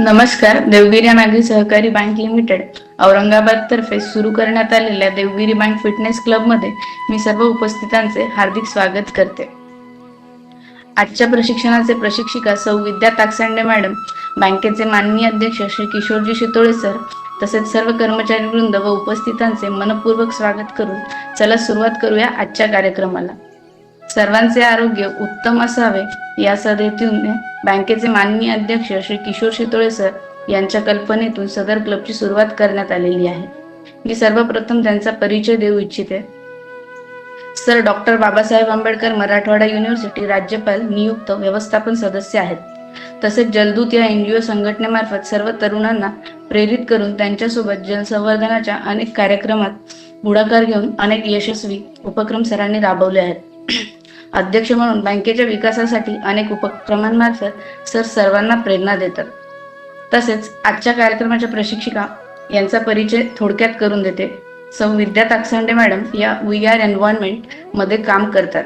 नमस्कार. देवगिरी नागरी सहकारी bank limited Aurangabad तर्फे सुरू करण्यात आलेल्या देवगिरी बँक फिटनेस क्लब मध्ये मी सर्व उपस्थितांचे हार्दिक स्वागत करते. आजच्या प्रशिक्षणाचे प्रशिक्षिका सौ विद्या ताकसांडे मॅडम, बँकेचे माननीय अध्यक्ष श्री किशोरजी शितोळे सर तसेच सर्व कर्मचारी वृंद व उपस्थितांचे मनपूर्वक स्वागत करून चला सुरुवात करूया आजच्या कार्यक्रमाला. सर्वांचे आरोग्य उत्तम असावे या सदितेने बँकेचे माननीय अध्यक्ष श्री किशोर शितोळे सर यांच्या कल्पनेतून सदर क्लबची सुरुवात करण्यात आलेली आहे. मी सर्वप्रथम त्यांचा परिचय देऊ इच्छिते. Sir doctor Babasaheb Ambedkar Marathwada university राज्यपाल नियुक्त व्यवस्थापन सदस्य आहेत. तसेच जलदूत या NGO संघटनेमार्फत सर्व तरुणांना प्रेरित करून त्यांच्यासोबत जलसंवर्धनाच्या अनेक कार्यक्रमात पुढाकार घेऊन अनेक यशस्वी उपक्रम सरांनी राबवले आहेत. अध्यक्ष म्हणून बँकेच्या विकासासाठी अनेक उपक्रमांमार्फत सर सर्वांना प्रेरणा देतात. तसेच आजच्या कार्यक्रमाच्या प्रशिक्षिका यांचा परिचय थोडक्यात करून देते. सौ विद्या ताकसांडे मॅडम या VR एन्व्हायरमेंट मध्ये काम करतात.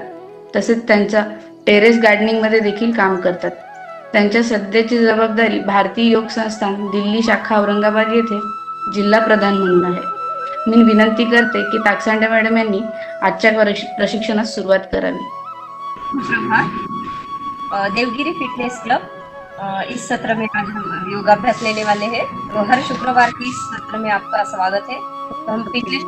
तसेच त्यांच्या टेरेस गार्डनिंग मध्ये देखील काम करतात. त्यांच्या सध्याची जबाबदारी भारतीय योग संस्थान दिल्ली शाखा औरंगाबाद येथे जिल्हा प्रधान म्हणून आहे. मी विनंती करते की ताकसांडे मॅडम यांनी आजच्या प्रशिक्षणास सुरुवात करावी. देवगिरी फिटनेस क्लब इस सत्र में आज हम योगाभ्यास लेने वाले हैं। तो हर शुक्रवार की इस सत्र में आपका स्वागत है। तो हम पिछले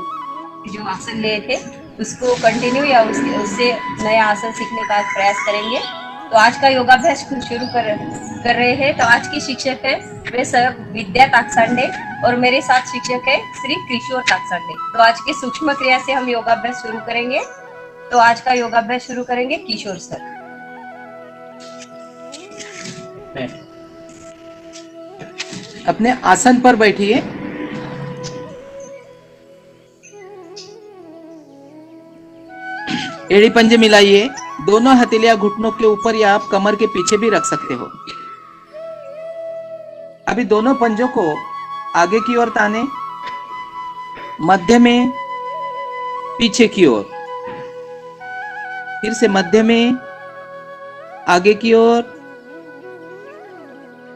जो आसन लिए थे उसको कंटिन्यू या उससे नया आसन सीखने का प्रयास करेंगे। तो आज का योगाभ्यास शुरू कर रहे हैं। तो आज की शिक्षक है वे सर विद्या ताकसांडे और मेरे साथ शिक्षक है श्री किशोर ताकसांडे। तो आज के सूक्ष्म क्रिया से हम योगाभ्यास शुरू करेंगे। तो आज का योगाभ्यास शुरू करेंगे किशोर सर। अपने आसन पर बैठिए। एड़ी पंजे मिलाइए। दोनों हथेलियां घुटनों के ऊपर या आप कमर के पीछे भी रख सकते हो। अभी दोनों पंजों को आगे की ओर ताने, मध्य में, पीछे की ओर, फिर से मध्य में, आगे की ओर,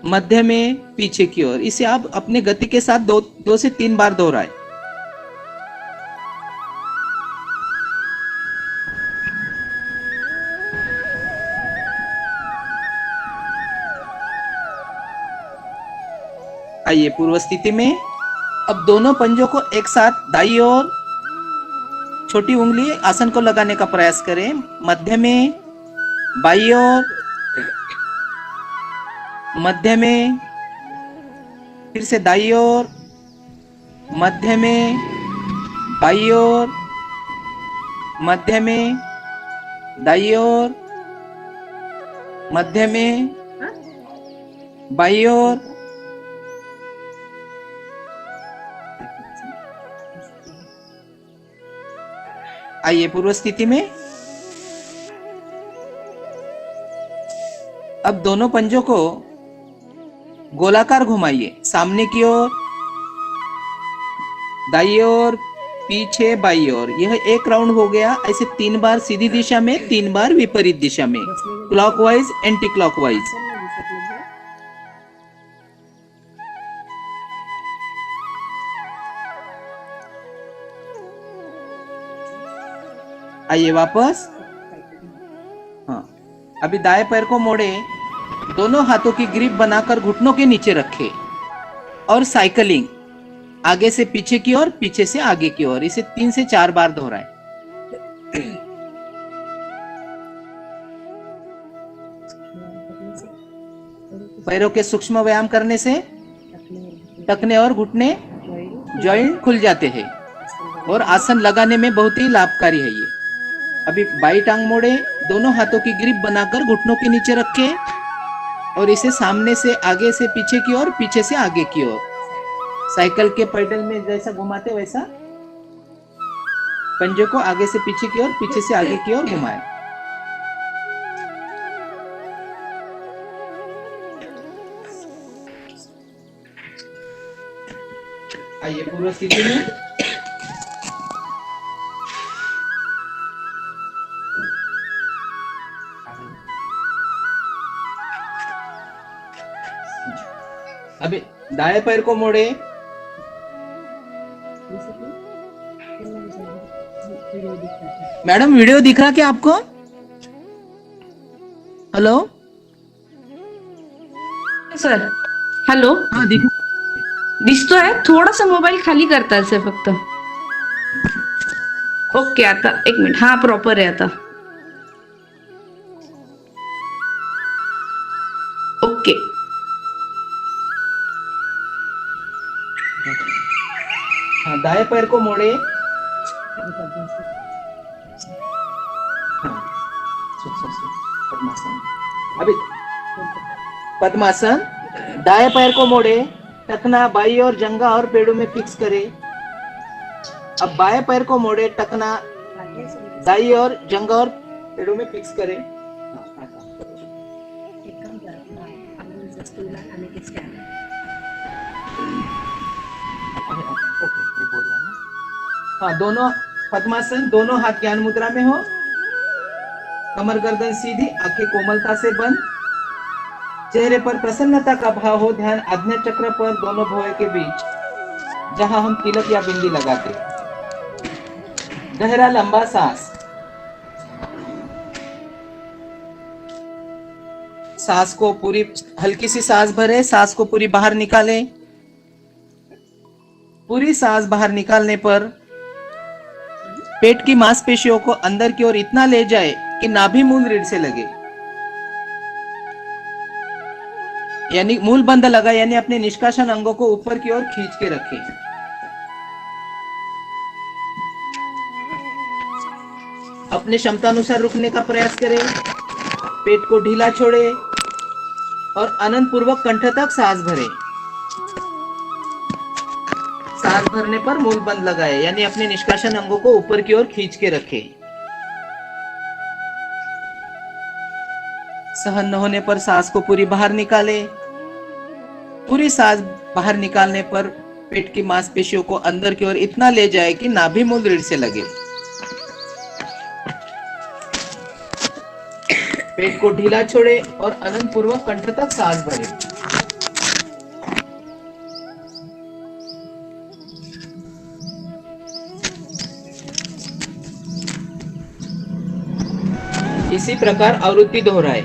मध्य में, पीछे की ओर। इसे आप अपने गति के साथ दो से तीन बार दोहराएं। आइए पूर्व स्थिति में। अब दोनों पंजों को एक साथ दाईं ओर छोटी उंगली आसन को लगाने का प्रयास करें। मध्य में, बाईं ओर, मध्य में, फिर से दाईं ओर, मध्य में, बाईं ओर, मध्य में, दाईं ओर, मध्य में, बाईं ओर। आइए पूर्व स्थिति में। अब दोनों पंजों को गोलाकार घुमाइए, सामने की ओर, दाईं ओर, पीछे, बाईं ओर। यह एक राउंड हो गया। ऐसे 3 बार सीधी दिशा में, 3 बार विपरीत दिशा में, क्लॉकवाइज, एंटी क्लॉकवाइज। आइए वापस। हाँ, अभी दाएं पैर को मोड़े, दोनों हाथों की ग्रिप बनाकर घुटनों के नीचे रखें और साइकिलिंग आगे से पीछे की ओर, पीछे से आगे की ओर। इसे 3 से 4 बार दोहराएं। पैरों के सूक्ष्म व्यायाम करने से टखने और घुटने जॉइंट खुल जाते हैं और आसन लगाने में बहुत ही लाभकारी है ये। अभी बाई टांग मोड़े, दोनों हाथों की ग्रिप बनाकर घुटनों के नीचे रखें और इसे सामने से आगे से पीछे की ओर, पीछे से आगे की ओर। साइकिल के पैडल में जैसा घुमाते वैसा पंजों को आगे से पीछे की ओर, पीछे से आगे की ओर घुमाएं। आइए पूर्व स्थिति में। अभी दाएं पैर को मोड़े, मैडम वीडियो दिख रहा क्या आपको? हेलो, सर हॅलो, हाँ दिख, दिसतोय. थोडासा मोबाईल खाली करता सर फक्त. ओके, आता एक मिनिट. हा प्रॉपर आहे आता. ओके. हाँ दाएं पैर को मोड़े, पद्मासन. अभी पद्मासन, दाएं पैर को मोड़े, टखना बाई और जंघा और पेड़ों में फिक्स करे. अब बाएं पैर को मोड़े, टखना दाई और जंघा और पेड़ों में फिक्स करे. हाँ दोनों पद्मासन, दोनों हाथ ज्ञान मुद्रा में हो, कमर गर्दन सीधी, आंखें कोमलता से बंद, चेहरे पर प्रसन्नता का भाव हो. ध्यान आज्ञा चक्र पर, दोनों भौहें के बीच, जहां हम तिलक या बिंदी लगाते. गहरा लंबा सांस. सांस को पूरी, हल्की सी सांस भरे, सांस को पूरी बाहर निकालें. पूरी सांस बाहर निकालने पर पेट की मांसपेशियों को अंदर की ओर इतना ले जाए कि नाभि मूल रीढ़ से लगे, यानी मूल बंद लगा, यानी अपने निष्कासन अंगों को ऊपर की ओर खींच के रखें. अपने क्षमता अनुसार रुकने का प्रयास करें. पेट को ढीला छोड़े और आनंद पूर्वक कंठ तक सांस भरे. सांस भरने पर मूल बंद लगाए, यानी अपने निष्कासन अंगों को ऊपर की ओर खींच के रखें. सहन न होने पर सांस को पूरी बाहर निकाले. पूरी सांस बाहर निकालने पर पेट की मांसपेशियों को अंदर की ओर इतना ले जाए कि नाभि मूल रीढ़ से लगे. पेट को ढीला छोड़े और आनंद पूर्वक कंठ तक सांस भरे. इसी प्रकार आवृत्ति दोहराए.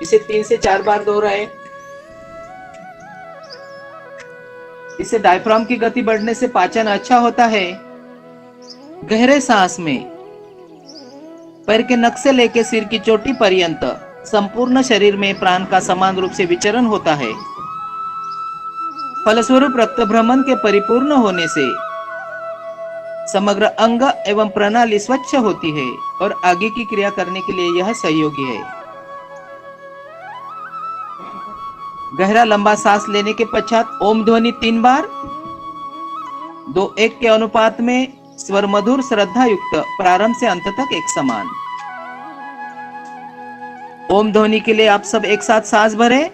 इसे 3 से 4 बार दोहराए. इससे डायफ्राम की गति बढ़ने से पाचन अच्छा होता है. गहरे सांस में पैर के नख से लेकर सिर की चोटी पर्यंत संपूर्ण शरीर में प्राण का समान रूप से विचरण होता है. फलस्वरूप रक्त भ्रमण के परिपूर्ण होने से समग्र अंग एवं प्रणाली स्वच्छ होती है और आगे की क्रिया करने के लिए यह सहयोगी है. गहरा लंबा सांस लेने के पश्चात ओम ध्वनि 3 बार 2:1 के अनुपात में स्वर मधुर श्रद्धा युक्त, प्रारंभ से अंत तक एक समान. ओम ध्वनि के लिए आप सब एक साथ सांस भरें.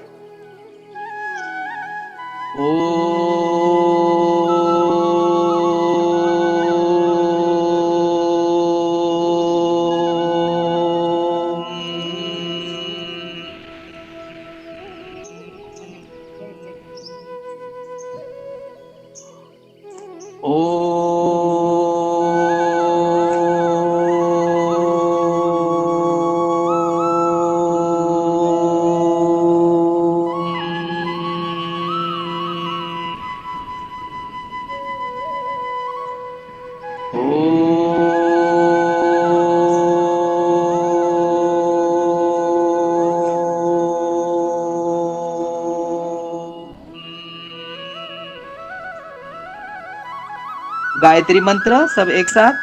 गायत्री मंत्र सब एक साथ.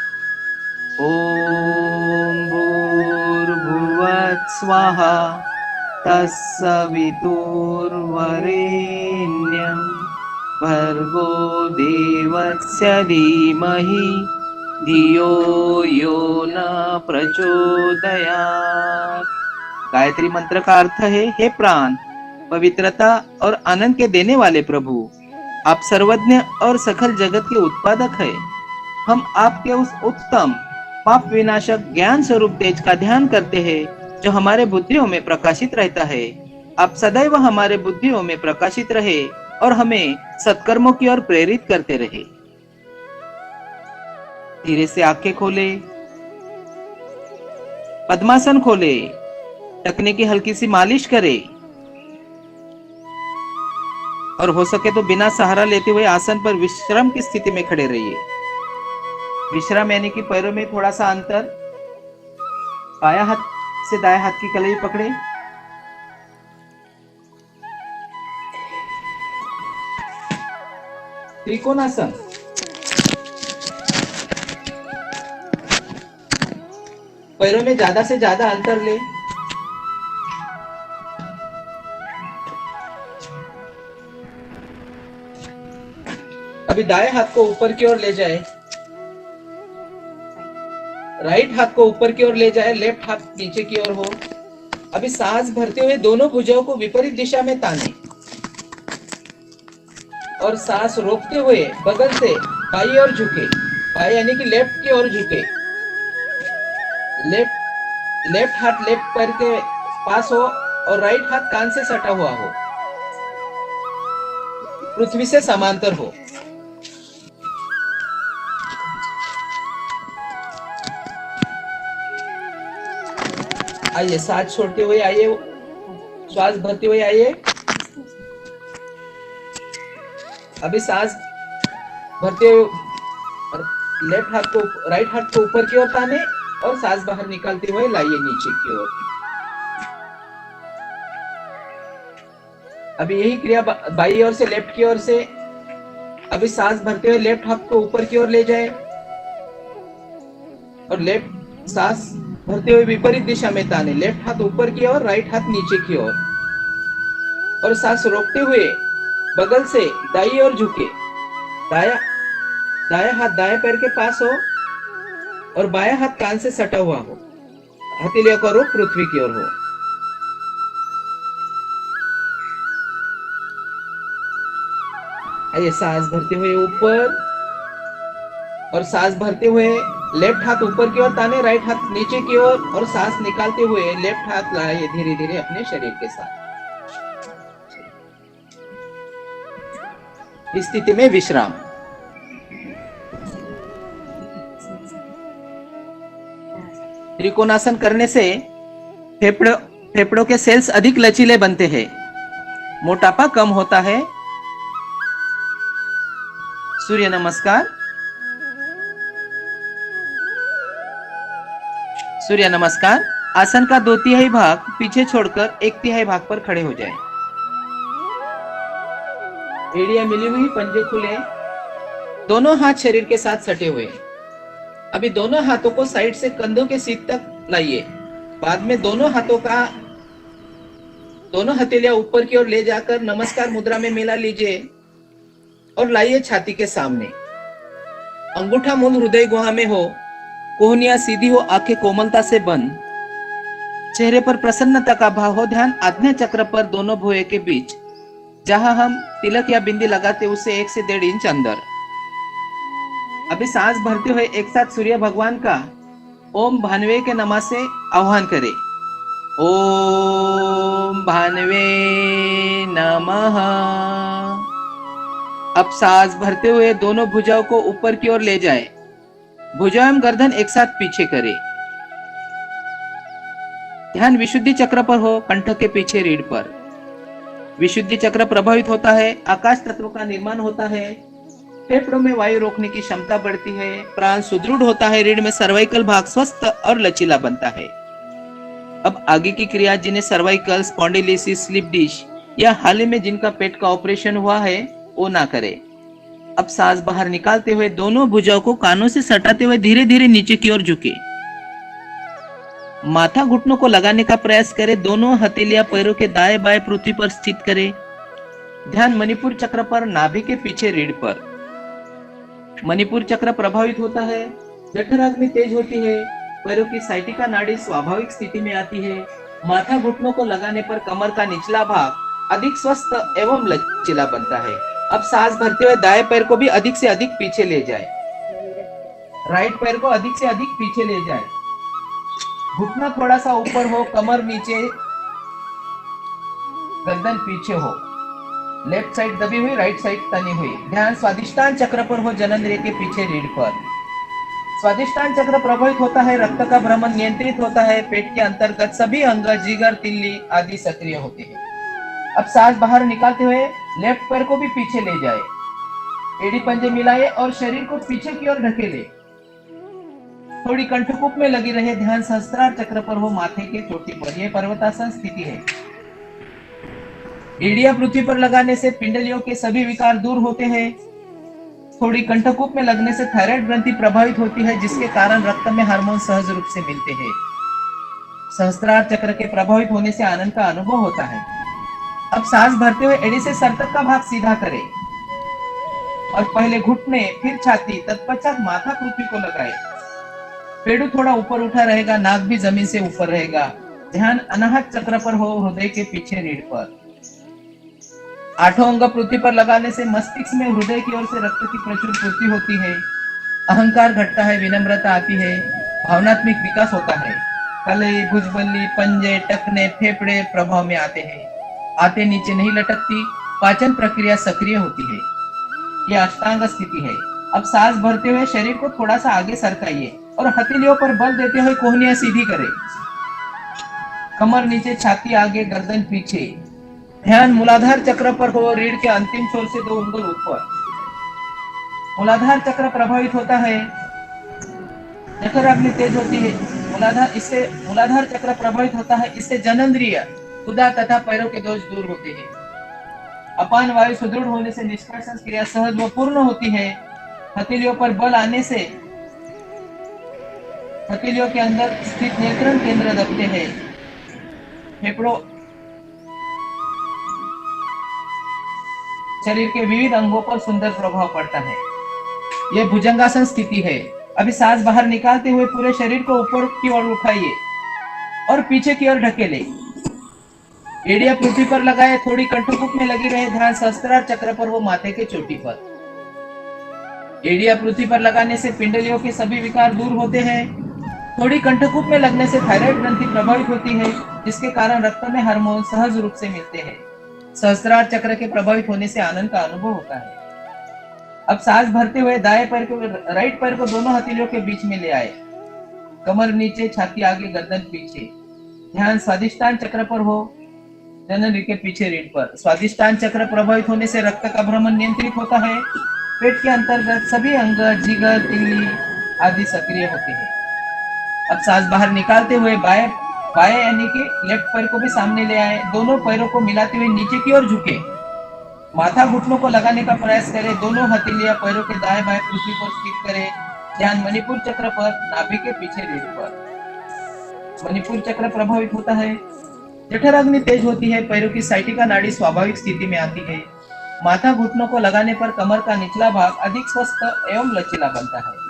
ओम भूर्भुवः स्वाहा तत्सवितुर्वरेण्यं भर्गो देवस्य धीमहि धियो यो न प्रचोदयात्. गायत्री मंत्र का अर्थ है, हे प्राण, पवित्रता और आनंद के देने वाले प्रभु, आप सर्वज्ञ और सकल जगत के उत्पादक है. हम आपके उस उत्तम पाप विनाशक ज्ञान स्वरूप तेज का ध्यान करते हैं जो हमारे बुद्धियों में प्रकाशित रहता है. आप सदैव हमारे बुद्धियों में प्रकाशित रहे और हमें सत्कर्मों की ओर प्रेरित करते रहे। धीरे से आंखें खोले, पद्मासन खोले, टखने की हल्की सी मालिश करें और हो सके तो बिना सहारा लेते हुए आसन पर विश्राम की स्थिति में खड़े रहिए। विश्राम यानी कि पैरों में थोड़ा सा अंतर, बाया हाथ से दाएं हाथ की कलाई पकड़े, त्रिकोणासन। पैरों में ज्यादा से ज्यादा अंतर ले। अभी दाएं हाथ को ऊपर की ओर ले जाए, राइट हाथ को ऊपर की ओर ले जाए, लेफ्ट हाथ नीचे की ओर हो। अभी सांस भरते हुए दोनों भुजाओं को विपरीत दिशा में ताने और सांस रोकते हुए बगल से बाई ओर झुके, बाई यानी कि लेफ्ट की ओर झुके। लेफ्ट हाथ लेफ्ट पैर के पास हो और राइट हाथ कान से सटा हुआ हो, पृथ्वी से समांतर हो। आइए, सांस छोड़ते हुए आइए, श्वास भरते हुए आइए। अभी सांस भरते हुए लेफ्ट हाथ को राइट हाथ को ऊपर की ओर ताने और सांस बाहर निकालते हुए लाइए नीचे की ओर। अभी यही क्रिया बाई ओर से लेफ्ट की ओर से। अभी सांस भरते हुए लेफ्ट हाथ को ऊपर की ओर ले जाए और लेफ्ट सांस भरते हुए विपरीत दिशा में ताने, लेफ्ट हाथ ऊपर की ओर, राइट हाथ नीचे की ओर और सांस रोकते हुए बगल से दाईं ओर झुके। दायां हाथ दाएं पैर के पास हो और बायां हाथ कान से सटा हुआ हो, हथेलियों का रुख पृथ्वी की ओर हो। आइए, सांस भरते हुए ऊपर और सांस भरते हुए लेफ्ट हाथ ऊपर की ओर ताने, राइट हाथ नीचे की ओर और सांस निकालते हुए लेफ्ट हाथ लाए धीरे धीरे अपने शरीर के साथ। इस स्थिति में विश्राम। त्रिकोणासन करने से फेफड़ों के सेल्स अधिक लचीले बनते हैं, मोटापा कम होता है। सूर्य नमस्कार। सूर्य नमस्कार। आसन का 2/3 भाग पीछे छोड़कर 1/3 भाग पर खड़े हो जाएं। एड़ियां मिली हुई, पंजे खुले, दोनों हाथ शरीर के साथ सटे हुए। अभी दोनों हाथों को साइड से कंधों के सीध तक लाइए। बाद में दोनों हथेलियां ऊपर की ओर ले जाकर नमस्कार मुद्रा में मिला लीजिए और लाइए छाती के सामने। अंगूठा मूल हृदय गुहा में हो, कोहनियां सीधी हो, आंखें कोमलता से बंद, चेहरे पर प्रसन्नता का भाव हो। ध्यान आज्ञा चक्र पर दोनों भुए के बीच, जहां हम तिलक या बिंदी लगाते उससे 1 से 1.5 इंच अंदर। अभी सांस भरते हुए एक साथ सूर्य भगवान का ओम भानवे के नमा से आह्वान करें। ओम भानवे नमः। अब सांस भरते हुए दोनों भुजाओं को ऊपर की ओर ले जाए, भुजा एवं गर्दन एक साथ पीछे करें। ध्यान विशुद्धि चक्र पर हो, कंठ के पीछे रीढ़ पर। विशुद्धि चक्र प्रभावित होता है, आकाश तत्व का निर्माण होता है, फेफड़ों में वायु रोकने की क्षमता बढ़ती है, प्राण सुदृढ़ होता है, रीढ़ में सर्वाइकल भाग स्वस्थ और लचीला बनता है। अब आगे की क्रिया, जिन्हें सर्वाइकल, स्पॉन्डिलोसिस, स्लिप डिश या हाल ही में जिनका पेट का ऑपरेशन हुआ है वो ना करे। अब सांस बाहर निकालते हुए दोनों भुजाओं को कानों से सटाते हुए धीरे धीरे नीचे की ओर झुके। माथा घुटनों को लगाने का प्रयास करें। दोनों हथेलियां पैरों के दाएं बाएं पृथ्वी पर स्थित करें। ध्यान मणिपुर चक्र पर, नाभि के पीछे रीढ़ पर। मणिपुर चक्र प्रभावित होता है, जठराग्नि तेज होती है, पैरों की साइटिका नाड़ी स्वाभाविक स्थिति में आती है। माथा घुटनों को लगाने पर कमर का निचला भाग अधिक स्वस्थ एवं लचीला बनता है। अब सांस भरते हुए दाएं पैर को भी अधिक से अधिक पीछे ले जाए, राइट पैर को अधिक से अधिक पीछे ले जाए। घुटना थोड़ा सा ऊपर हो, कमर नीचे, गर्दन पीछे हो, लेफ्ट साइड दबी हुई, राइट साइड तनी हुई। ध्यान स्वादिष्टान चक्र पर हो, जननेंद्रिय के पीछे रीढ़ पर। स्वादिष्टान चक्र प्रभावित होता है, रक्त का भ्रमण नियंत्रित होता है, पेट के अंतर्गत सभी अंग, जिगर, तिल्ली आदि सक्रिय होते हैं। अब सांस बाहर निकालते हुए लेफ्ट पैर को भी पीछे ले जाए, एड़ी पंजे मिलाए और शरीर को पीछे की ओर ढकेले। थोड़ी कंठकूप में लगी रहे। ध्यान सहस्त्रार चक्र पर हो, माथे के चोटी पर। यह पर्वतासन स्थिति है। एड़िया पृथ्वी पर लगाने से पिंडलियों के सभी विकार दूर होते हैं। थोड़ी कंठकूप में लगने से थायराइड ग्रंथि प्रभावित होती है, जिसके कारण रक्त में हार्मोन सहज रूप से मिलते हैं। सहस्त्रार चक्र के प्रभावित होने से आनंद का अनुभव होता है। अब सांस भरते हुए एड़ी से सर तक का भाग सीधा करें और पहले घुटने, फिर छाती, तत्पश्चात माथा पृथ्वी को लगाए। पेड़ू थोड़ा ऊपर उठा रहेगा, नाक भी जमीन से ऊपर रहेगा। ध्यान अनाहत चक्र पर हो, हृदय के पीछे रीढ़ पर। आठों अंग पृथ्वी पर लगाने से मस्तिष्क में हृदय की ओर से रक्त की प्रचुर पूर्ति होती है, अहंकार घटता है, विनम्रता आती है, भावनात्मक विकास होता है। कलाई, भुजबल्ली, पंजे, टखने, फेफड़े प्रभाव में आते हैं। आते नीचे नहीं लटकती, पाचन प्रक्रिया सक्रिय होती है। यह अष्टांग स्थिति है। अब सांस भरते हुए शरीर को थोड़ा सा आगे सरकाइए और हथेलियों पर बल देते हुए कोहनियां सीधी करें। कमर नीचे, छाती आगे, गर्दन पीछे। ध्यान मूलाधार चक्र पर हो, रीढ़ के अंतिम छोर से 2 उंगल ऊपर। मूलाधार चक्र प्रभावित होता है, जठराग्नि तेज होती है। मूलाधार चक्र प्रभावित होता है, इससे जननेंद्रिय, उदर तथा पैरों के दोष दूर होते हैं। अपान वायु सुदृढ़ होने से निष्कासन क्रिया सहज व पूर्ण होती है। हथेलियों पर बल आने से हथेलियों के अंदर स्थित नियंत्रण केंद्र दबते हैं। फेफड़ों, शरीर के विविध अंगों पर सुंदर प्रभाव पड़ता है। यह भुजंगासन स्थिति है। अभी सांस बाहर निकालते हुए पूरे शरीर को ऊपर की ओर उठाइए और पीछे की ओर ढकेले। एड़िया पृथ्वी पर लगाए, थोड़ी कंठकूप में लगी रहे। ध्यान सहस्त्रार चक्र पर हो, माथे के चोटी पर। एड़िया पृथ्वी पर लगाने से पिंडलियों के सभी विकार दूर होते हैं। थोड़ी कंठकूप में लगने से थायराइड ग्रंथि प्रभावित होती है, जिसके कारण रक्त में हार्मोन सहज रूप से मिलते हैं। सहस्त्रार चक्र के प्रभावित होने से आनंद का अनुभव होता है। अब सांस भरते हुए दाएं पैर को, राइट पैर को दोनों हथेलियों के बीच में ले आए। कमर नीचे, छाती आगे, गर्दन पीछे। ध्यान स्वादिष्टान चक्र पर हो, जननेंद्रिय के पीछे रीढ़ पर। स्वादिष्टान चक्र प्रभावित होने से रक्त का भ्रमण नियंत्रित होता है। पेट के अंतर्गत सभी अंग, जिगर, तिल्ली आदि सक्रिय होते हैं। अब सांस बाहर निकालते हुए बाएं यानी कि लेफ्ट पैर को भी सामने ले आए। दोनों पैरों को मिलाते हुए नीचे की ओर झुके। माथा घुटनों को लगाने का प्रयास करें। दोनों हथेलियां पैरों के दाएं बाएं पृथ्वी पर स्थित करें। ध्यान मणिपुर चक्र पर, नाभि के पीछे रीढ़ पर। मणिपुर चक्र प्रभावित होता है, जठराग्नि तेज होती है, पैरों की साइटिका नाड़ी स्वाभाविक स्थिति में आती है। माथा घुटनों को लगाने पर कमर का निचला भाग अधिक स्वस्थ एवं लचीला बनता है।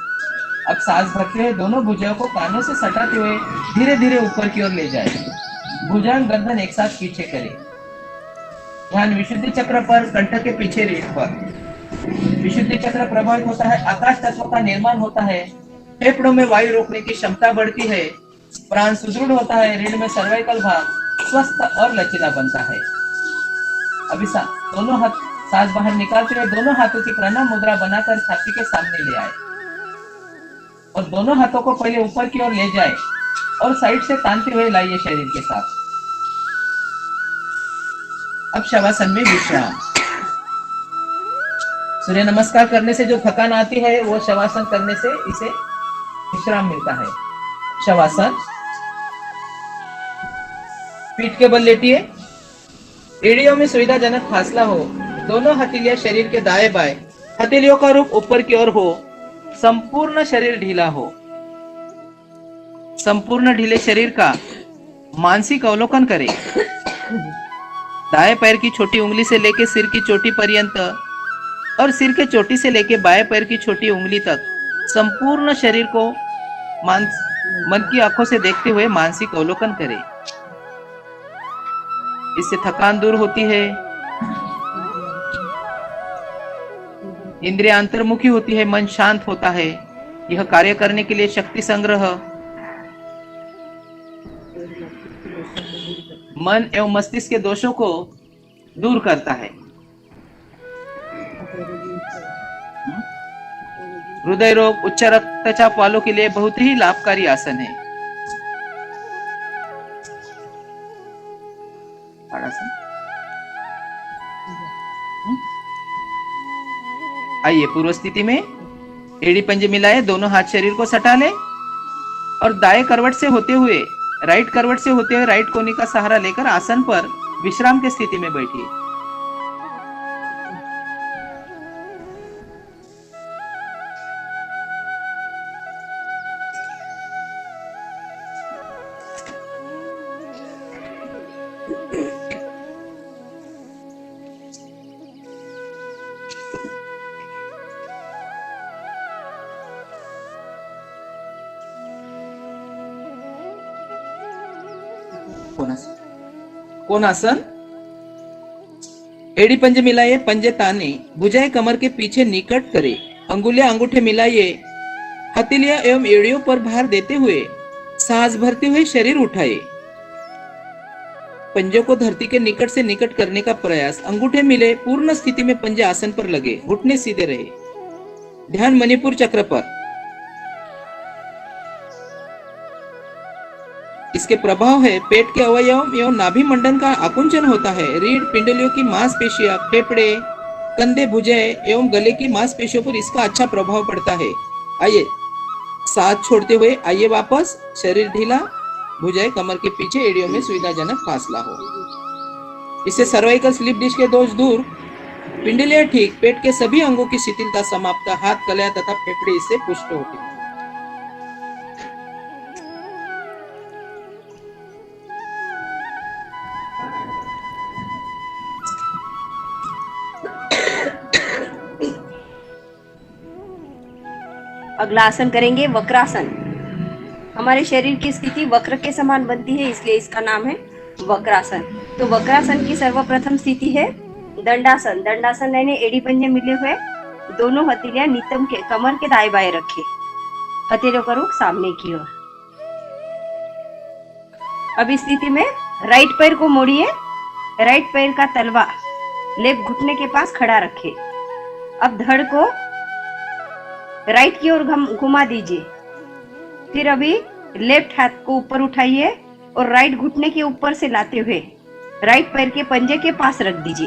अब सांस भरते हुए दोनों भुजाओं को कानों से सटाते हुए धीरे धीरे ऊपर की ओर ले जाए। भुजांग, गर्दन एक साथ पीछे करें। ध्यान विशुद्धि चक्र पर, कंठ के पीछे रीढ़ पर। विशुद्धि चक्र प्रभावित होता है, आकाश तत्व का निर्माण होता है, फेफड़ों में वायु रोकने की क्षमता बढ़ती है, प्राण सुदृढ़ होता है, रीढ़ में सर्वाइकल भाग स्वस्थ और लचीला बनता है। अभी दोनों हाथ सांस बाहर निकालते हुए दोनों हाथों की प्रणाम मुद्रा बनाकर छाती के सामने ले आए और दोनों हाथों को पहले ऊपर की ओर ले जाए और साइड से तानते हुए लाइए शरीर के साथ। अब शवासन में विश्राम। सूर्य नमस्कार करने से जो थकान आती है वो शवासन करने से इसे विश्राम मिलता है। शवासन, पीठ के बल लेटिए, एड़ियों में सुविधाजनक फासला हो, दोनों हथेलियां शरीर के दाएं बाएं, हथेलियों का रूप ऊपर की ओर हो, संपूर्ण शरीर ढीला हो। संपूर्ण ढीले शरीर का मानसिक अवलोकन करें। दाएं पैर की छोटी उंगली से लेकर सिर की चोटी पर्यंत और सिर के चोटी से लेकर बाएं पैर की छोटी उंगली तक संपूर्ण शरीर को मन की आंखों से देखते हुए मानसिक अवलोकन करें। इससे थकान दूर होती है, इंद्रिय अंतर्मुखी होती है, मन शांत होता है। यह कार्य करने के लिए शक्ति संग्रह, मन एवं मस्तिष्क के दोषों को दूर करता है। हृदय रोग, उच्च रक्तचाप वालों के लिए बहुत ही लाभकारी आसन है। ताड़ासन। आइए पूर्व स्थिति में एड़ी पंजे मिलाए, दोनों हाथ शरीर को सटा ले और दाएं करवट से होते हुए राइट करवट से होते हुए राइट कोनी का सहारा लेकर आसन पर विश्राम की स्थिति में बैठिए। कोणासन। एड़ी पंजे मिलाइए, पंजे ताने, भुजाएं कमर के पीछे निकट करे, अंगुलियां अंगूठे मिलाइए, हथेलियां एवं एड़ियों पर भार देते हुए सांस भरते हुए शरीर उठाए। पंजों को धरती के निकट से निकट करने का प्रयास। अंगूठे मिले, पूर्ण स्थिति में पंजे आसन पर लगे, घुटने सीधे रहे। ध्यान मणिपुर चक्र पर। इसके प्रभाव है पेट के अवयव एवं नाभि मंडल का आकुंचन होता है। रीढ़, पिंडलियों की मांसपेशियां, फेफड़े, कंधे, भुजाएं एवं गले की मांसपेशियों पर इसका अच्छा प्रभाव पड़ता है। आइए सांस छोड़ते हुए आइए वापस, शरीर ढीला, भुजाएं कमर के पीछे, एड़ियों में सुविधाजनक फासला हो। इससे सर्वाइकल स्लिप डिस्क के दोष दूर, पिंडलियां ठीक, पेट के सभी अंगों की शिथिलता समाप्त, हाथ, कलियां तथा फेफड़े इससे पुष्ट होते हैं। अगला आसन करेंगे वक्रासन। हमारे शरीर की स्थिति वक्र के समान बनती है, इसलिए इसका नाम है वक्रासन। तो वक्रासन की सर्वप्रथम स्थिति है दंडासन। दंडासन यानी एड़ी पंजे मिले हुए, दोनों हथेलियां नितंब के कमर के दाएं बाएं रखे, हथेलियों का रुख सामने की ओर। अब इस स्थिति में राइट पैर को मोड़िए, राइट पैर का तलवा लेफ्ट घुटने के पास खड़ा रखे। अब धड़ को राइट की ओर घुमा दीजिए। फिर अभी लेफ्ट हाथ को ऊपर उठाइए और राइट घुटने के ऊपर से लाते हुए राइट पैर के पंजे के पास रख दीजिए।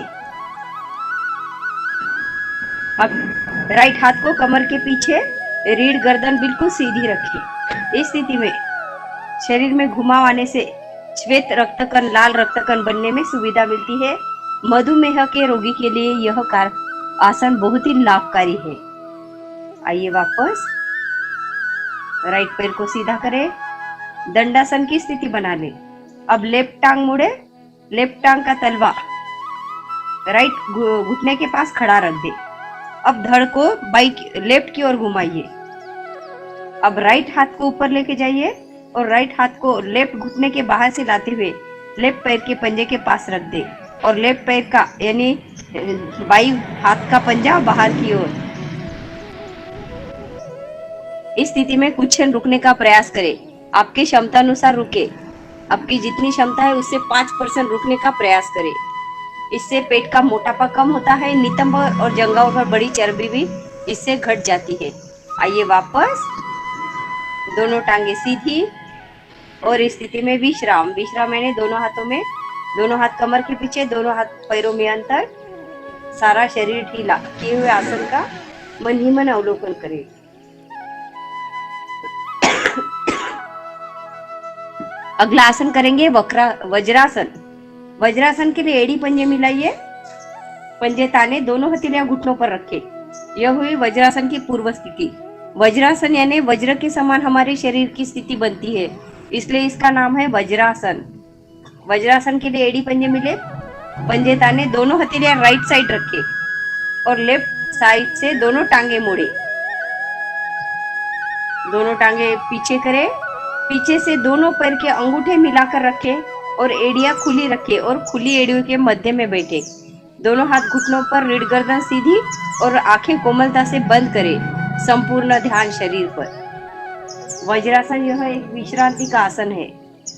अब राइट हाथ को कमर के पीछे, रीढ़ गर्दन बिल्कुल सीधी रखिए। इस स्थिति में शरीर में घुमाव आने से श्वेत रक्तकण, लाल रक्तकण बनने में सुविधा मिलती है। मधुमेह के रोगी के लिए यह आसन बहुत ही लाभकारी है। आइए वापस, राइट पैर को सीधा करें, दंडासन की स्थिति बना ले। अब लेफ्ट टांग मुड़े, लेफ्ट टांग का तलवा राइट घुटने के पास खड़ा रख दे। अब धड़ को लेफ्ट की ओर घुमाइए। अब राइट हाथ को ऊपर लेके जाइए और राइट हाथ को लेफ्ट घुटने के बाहर से लाते हुए लेफ्ट पैर के पंजे के पास रख दे और लेफ्ट पैर का यानी बाई हाथ का पंजा बाहर की ओर। इस स्थिति में कुछ क्षण रुकने का प्रयास करें। आपकी क्षमता अनुसार रुके। आपकी जितनी क्षमता है उससे 5% रुकने का प्रयास करें। इससे पेट का मोटापा कम होता है। नितंब और जंघाओं पर बड़ी चर्बी भी इससे घट जाती है। आइए वापस, दोनों टांगे सीधी और इस स्थिति में विश्राम। विश्राम यानी दोनों हाथों में, दोनों हाथ कमर के पीछे, दोनों हाथ पैरों में अंतर, सारा शरीर ढीला किए हुए आसन का मन ही मन अवलोकन करें। अगला आसन करेंगे वज्रासन। वज्रासन के लिए एड़ी पंजे मिलाइए, पंजे ताने, दोनों हथेलियां घुटनों पर रखे। यह हुई वज्रासन की पूर्व स्थिति। वज्रासन यानी वज्र के समान हमारे शरीर की स्थिति बनती है, इसलिए इसका नाम है वज्रासन। वज्रासन के लिए एड़ी पंजे मिले, पंजे ताने, दोनों हथेलियां राइट साइड रखे और लेफ्ट साइड से दोनों टांगे मोड़े। दोनों टांगे पीछे करें, पीछे से दोनों पैर के अंगूठे मिलाकर रखे और एड़ियां खुली रखे और खुली एड़ियों के मध्य में बैठे। दोनों हाथ घुटनों पर, रीढ़ गर्दन सीधी और आंखें कोमलता से बंद करें। संपूर्ण ध्यान शरीर पर। वज्रासन यह एक विश्रांति का आसन है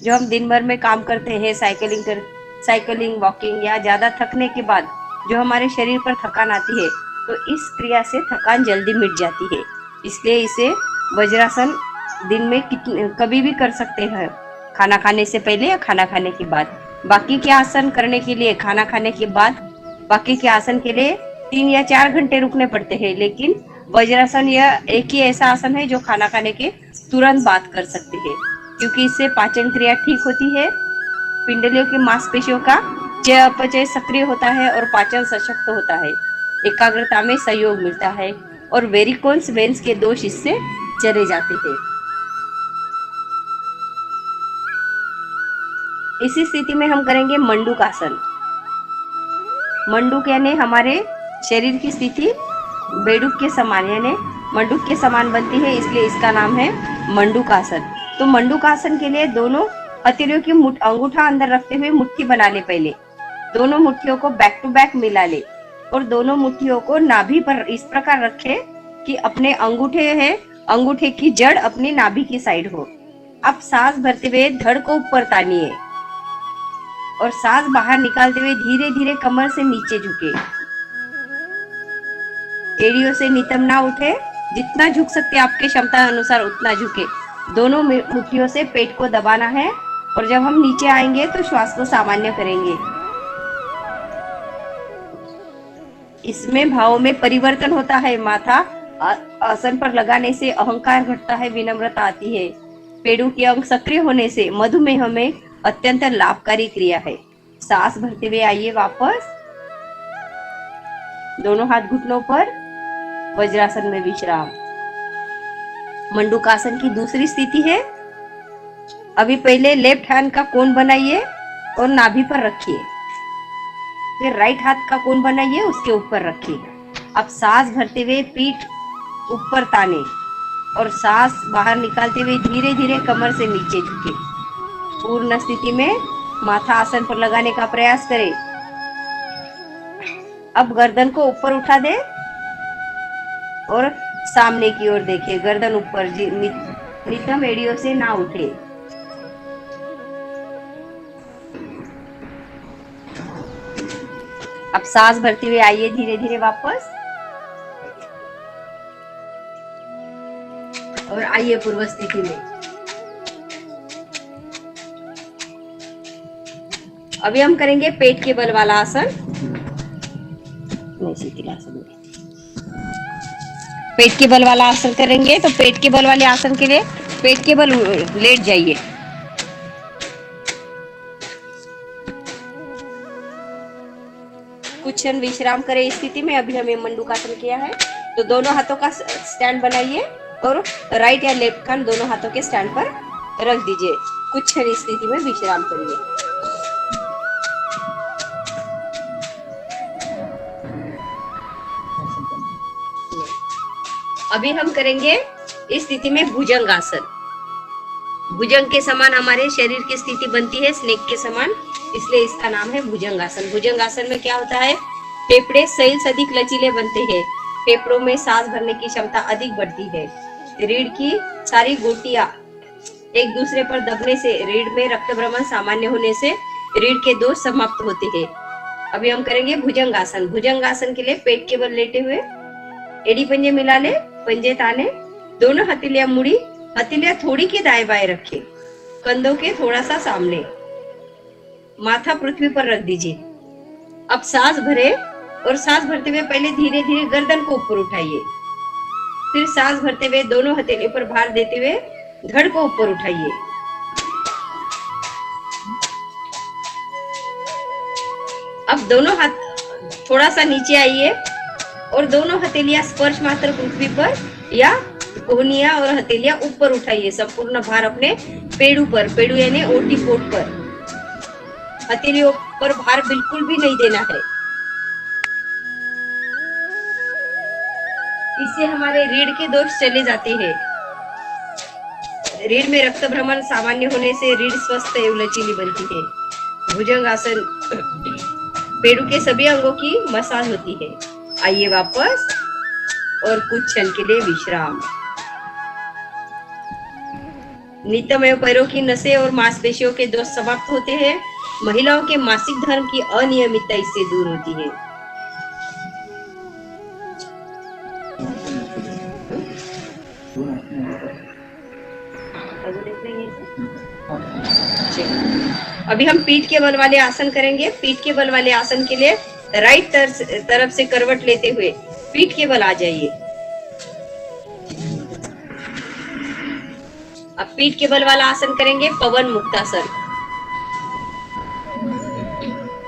जो हम दिन भर में काम करते हैं, साइकिलिंग साइकिलिंग, वॉकिंग या ज्यादा थकने के बाद जो हमारे शरीर पर थकान आती है, तो इस क्रिया से थकान जल्दी मिट जाती है। इसलिए इसे वज्रासन दिन में कभी भी कर सकते हैं, खाना खाने से पहले या खाना खाने के बाद। बाकी के आसन करने के लिए खाना खाने के बाद, बाकी के आसन के लिए 3 या 4 घंटे रुकने पड़ते हैं, लेकिन वज्रासन यह एक ही ऐसा आसन है जो खाना खाने के तुरंत बाद कर सकते हैं, क्योंकि इससे पाचन क्रिया ठीक होती है, पिंडलियों की मांसपेशियों का चयापचय सक्रिय होता है और पाचन सशक्त होता है, एकाग्रता में सहयोग मिलता है और वेरिकोन्स वेन्स के दोष इससे चले जाते हैं। इसी स्थिति में हम करेंगे मंडूक आसन। मंडूक यानी हमारे शरीर की स्थिति बेडूक के समान यानी मंडूक के समान बनती है, इसलिए इसका नाम है मंडूक आसन। तो मंडूक आसन के लिए दोनों हथेलियों की अंगूठा अंदर रखते हुए मुट्ठी बना ले। पहले दोनों मुट्ठियों को बैक टू बैक मिला ले और दोनों मुट्ठियों को नाभि पर इस प्रकार रखे कि अपने अंगूठे की जड़ अपनी नाभि की साइड हो। अब सांस भरते हुए धड़ को ऊपर तानिए और सांस बाहर निकालते हुए धीरे धीरे कमर से नीचे झुके। एड़ियों से नितंब ना उठे, जितना झुक सकते आपके क्षमता अनुसार उतना झुके। दोनों मुट्ठियों से पेट को दबाना है और जब हम नीचे आएंगे तो श्वास को सामान्य करेंगे। इसमें भावों में परिवर्तन होता है। माथा आसन पर लगाने से अहंकार घटता है, विनम्रता आती है। पेड़ों के अंग सक्रिय होने से मधुमेह में अत्यंत लाभकारी क्रिया है। सांस भरते हुए आइए वापस, दोनों हाथ घुटनों पर, वज्रासन में विश्राम। मंडूकासन की दूसरी स्थिति है। अभी पहले लेफ्ट हैंड का कोण बनाइए और नाभि पर रखिए, फिर राइट हाथ का कोण बनाइए, उसके ऊपर रखिए। अब सांस भरते हुए पीठ ऊपर ताने और सांस बाहर निकालते हुए धीरे धीरे कमर से नीचे झुके। पूर्ण स्थिति में माथा आसन पर लगाने का प्रयास करें। अब गर्दन को ऊपर उठा दे और सामने की ओर देखे। गर्दन ऊपर, नितंब एड़ियों से ना उठे। अब सांस भरते हुए आइए धीरे धीरे वापस और आइए पूर्व स्थिति में। अभी हम करेंगे पेट के बल वाला आसन। पेट के बल वाला आसन करेंगे तो पेट के बल वाले आसन के लिए पेट के बल लेट जाइए। कुछ क्षण विश्राम करें इस स्थिति में। अभी हमें मंडूकासन किया है तो दोनों हाथों का स्टैंड बनाइए और राइट या लेफ्ट कान दोनों हाथों के स्टैंड पर रख दीजिए। कुछ क्षण इस स्थिति में विश्राम करिए। अभी हम करेंगे इस स्थिति में भुजंग आसन। भुजंग के समान हमारे शरीर की स्थिति बनती है, स्नेक के समान, इसलिए इसका नाम है भुजंग आसन। भुजंग आसन में क्या होता है, फेफड़े सेल्स अधिक लचीले बनते हैं, फेफड़ों में सांस भरने की क्षमता अधिक बढ़ती है। रीढ़ की सारी गोटियां एक दूसरे पर दबने से रीढ़ में रक्त भ्रमण सामान्य होने से रीढ़ के दोष समाप्त होते हैं। अभी हम करेंगे भुजंग आसन। भुजंग आसन के लिए पेट के बल लेटे हुए एड़ी पंजे मिला ले, पंजे ताने, दोनों हथेलियां मुड़ी, हथेलियां थोड़ी की दाएं बाएं रखें, कंधों के थोड़ा सा सामने, माथा पृथ्वी पर रख दीजिए। अब सांस भरे और सांस भरते हुए पहले धीरे धीरे गर्दन को ऊपर उठाइए, फिर सांस भरते हुए दोनों हथेली पर भार देते हुए धड़ को ऊपर उठाइए। अब दोनों हाथ थोड़ा सा नीचे आइए और दोनों हथेलियां स्पर्श मात्र पृथ्वी पर या कोहनियां और हथेलियां ऊपर उठाइए। संपूर्ण भार अपने पेड़ू पर, पेड़ू यानी ओटी पोट पर, हथेलियों पर भार बिल्कुल भी नहीं देना है। इससे हमारे रीढ़ के दोष चले जाते हैं। रीढ़ में रक्त भ्रमण सामान्य होने से रीढ़ स्वस्थ एवं लचीली बनती है। भुजंग आसन पेड़ू के सभी अंगों की मसाज होती है। आइए वापस और कुछ क्षण के लिए विश्राम। नित्यमय पैरों की नसें और मांसपेशियों के दोष समाप्त होते हैं। महिलाओं के मासिक धर्म की अनियमितता इससे दूर होती है। अभी हम पीठ के बल वाले आसन करेंगे। पीठ के बल वाले आसन के लिए राइट तरफ से करवट लेते हुए पीठ के बल आ जाइए। अब पीठ के बल वाला आसन करेंगे पवन मुक्तासन।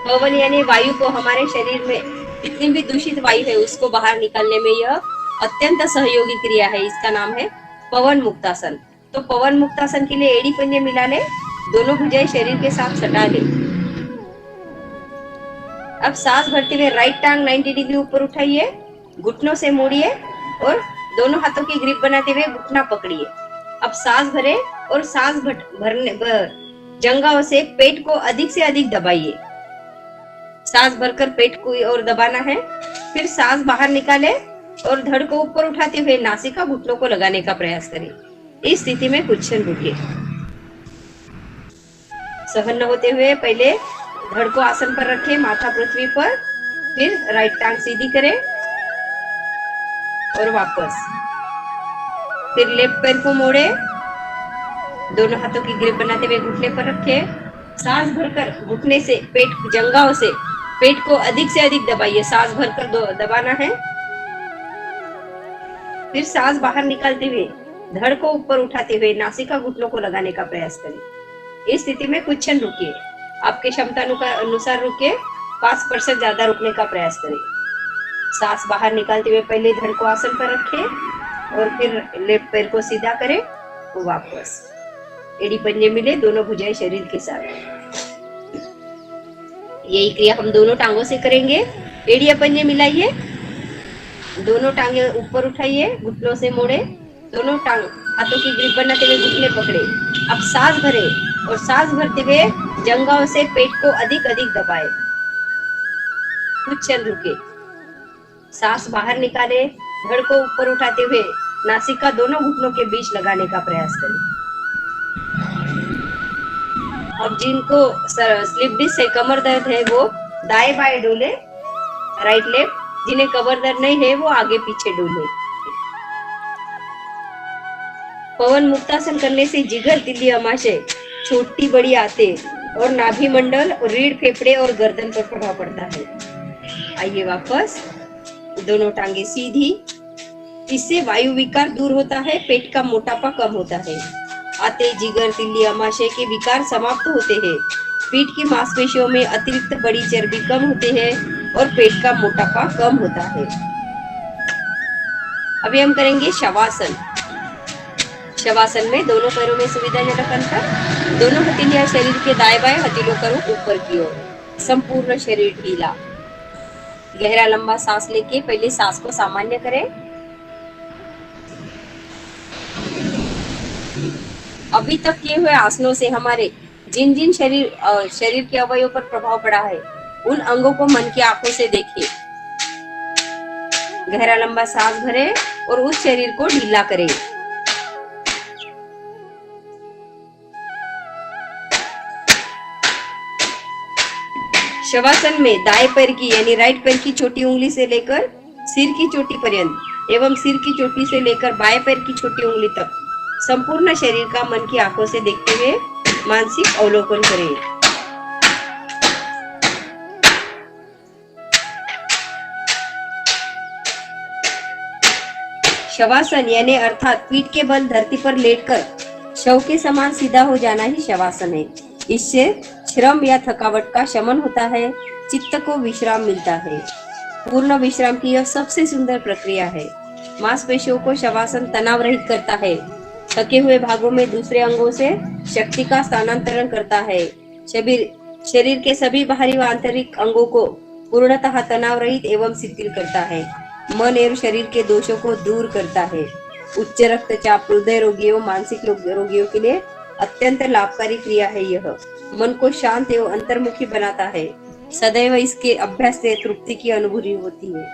पवन यानी वायु को, हमारे शरीर में जितनी भी दूषित वायु है उसको बाहर निकालने में यह अत्यंत सहयोगी क्रिया है। इसका नाम है पवन मुक्तासन। तो पवन मुक्तासन के लिए एड़ी पंजे मिला ले, दोनों भुजाएं शरीर के साथ सटा ले। अब सांस भरते हुए राइट टांग 90 डिग्री ऊपर उठाइए, घुटनों से मोड़िए और दोनों हाथों की ग्रिप बनाते हुए घुटना पकड़िए। अब सांस भरे और सांस भरने जंघाओं से पेट को अधिक से अधिक दबाइए। सांस भरकर पेट को और दबाना है। फिर सांस बाहर निकाले और धड़ को ऊपर उठाते हुए नासिका घुटनों को लगाने का प्रयास करें। इस स्थिति में कुछ क्षण रुकिए। सहन न होते हुए पहले धड़ को आसन पर रखें, माथा पृथ्वी पर, फिर राइट टांग सीधी करें और वापस। फिर लेफ्ट पैर को मोड़े, दोनों हाथों की ग्रिप बनाते हुए घुटने पर रखें। सांस भरकर घुटने से पेट, जंघाओं से पेट को अधिक से अधिक दबाइए। सांस भरकर दबाना है। फिर सांस बाहर निकालते हुए धड़ को ऊपर उठाते हुए नासिका घुटनों को लगाने का प्रयास करें। इस स्थिति में कुछ क्षण रुकिए। आपके क्षमता अनुसार रुकिए। 5% ज्यादा रुकने का प्रयास करें। सांस बाहर निकालते हुए पहले धड़ को आसन पर रखें और फिर लेफ्ट पैर को सीधा करें और वापस। एड़ी पंजे मिले, दोनों भुजाएं शरीर के साथ। यही क्रिया हम दोनों टांगों से करेंगे। एड़िया पंजे मिलाइए, दोनों टांगे ऊपर उठाइए, घुटनों से मोड़े, दोनों टांग हाथों की ग्रिप बनाते हुए घुटने पकड़े। अब सांस भरे और सांस भरते हुए जंघाओं से पेट को अधिक अधिक दबाए। कुछ क्षण रुके। सांस बाहर निकाले, धड़ को ऊपर उठाते हुए नासिका दोनों घुटनों के बीच लगाने का प्रयास करें। अब जिनको स्लिप डिस्क से कमर दर्द है वो दाएं बाएं डोले, राइट लेफ्ट। जिन्हें कमर दर्द नहीं है वो आगे पीछे डोले। पवन मुक्तासन करने से जिगर, तिल्ली, अमाशय, छोटी बड़ी आंतें और नाभि मंडल और रीढ़, फेफड़े और गर्दन पर प्रभाव पड़ता है। आइए वापस, दोनों टांगे सीधी। इससे वायु विकार दूर होता है, पेट का मोटापा कम होता है। आते, जिगर, तिल्ली, अमाशय के विकार समाप्त होते हैं। पीठ की मांसपेशियों में अतिरिक्त बड़ी चर्बी कम होते हैं और पेट का मोटापा कम होता है। अभी हम करेंगे शवासन। शवासन में दोनों पैरों में सुविधाजनक अंतर, दोनों हथेलियां शरीर के दाएं बाएं, हथेलियों का रुख ऊपर की ओर, संपूर्ण शरीर ढीला। गहरा लंबा सांस लेके पहले सांस को सामान्य करें। अभी तक किए हुए आसनों से हमारे जिन जिन शरीर के अवयवों पर प्रभाव पड़ा है उन अंगों को मन की आंखों से देखिए। गहरा लंबा सांस भरें और उस शरीर को ढीला करें। शवासन में दाएं पैर की यानी राइट पैर की छोटी उंगली से लेकर सिर की चोटी पर्यंत एवं सिर की चोटी से लेकर बाएं पैर की छोटी उंगली तक संपूर्ण शरीर का मन की आंखों से देखते हुए मानसिक अवलोकन करें। शवासन यानी अर्थात पीठ के बल धरती पर लेटकर शव के समान सीधा हो जाना ही शवासन है। इससे श्रम या थकावट का शमन होता है, चित्त को विश्राम मिलता है। पूर्ण विश्राम की यह सबसे सुंदर प्रक्रिया है। मांसपेशियों को शवासन तनाव रहित करता है, थके हुए भागों में दूसरे अंगों से शक्ति का स्थानांतरण करता है, शरीर के सभी बाहरी व आंतरिक अंगों को पूर्णतः तनाव रहित एवं शिथिल करता है, मन एवं शरीर के दोषों को दूर करता है। उच्च रक्तचाप, हृदय रोगियों, मानसिक रोगियों के लिए अत्यंत लाभकारी क्रिया है। यह मन को शांत एवं अंतर्मुखी बनाता है। सदैव इसके अभ्यास से तृप्ति की अनुभूति होती है।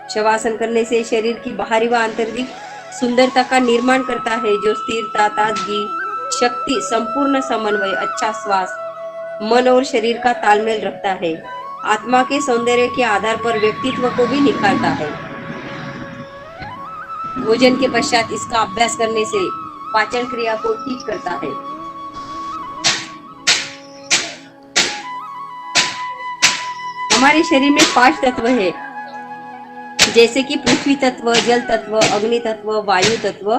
शवासन करने से शरीर की बाहरी व आंतरिक सुंदरता का निर्माण करता है, जो स्थिरता, ताजगी, शक्ति, संपूर्ण समन्वय, अच्छा श्वास, मन और शरीर का तालमेल रखता है। आत्मा के सौंदर्य के आधार पर व्यक्तित्व को भी निखारता है। भोजन के पश्चात इसका अभ्यास करने से पाचन क्रिया को ठीक करता है। हमारे शरीर में 5 तत्व है, जैसे कि पृथ्वी तत्व, जल तत्व, अग्नि तत्व, वायु तत्व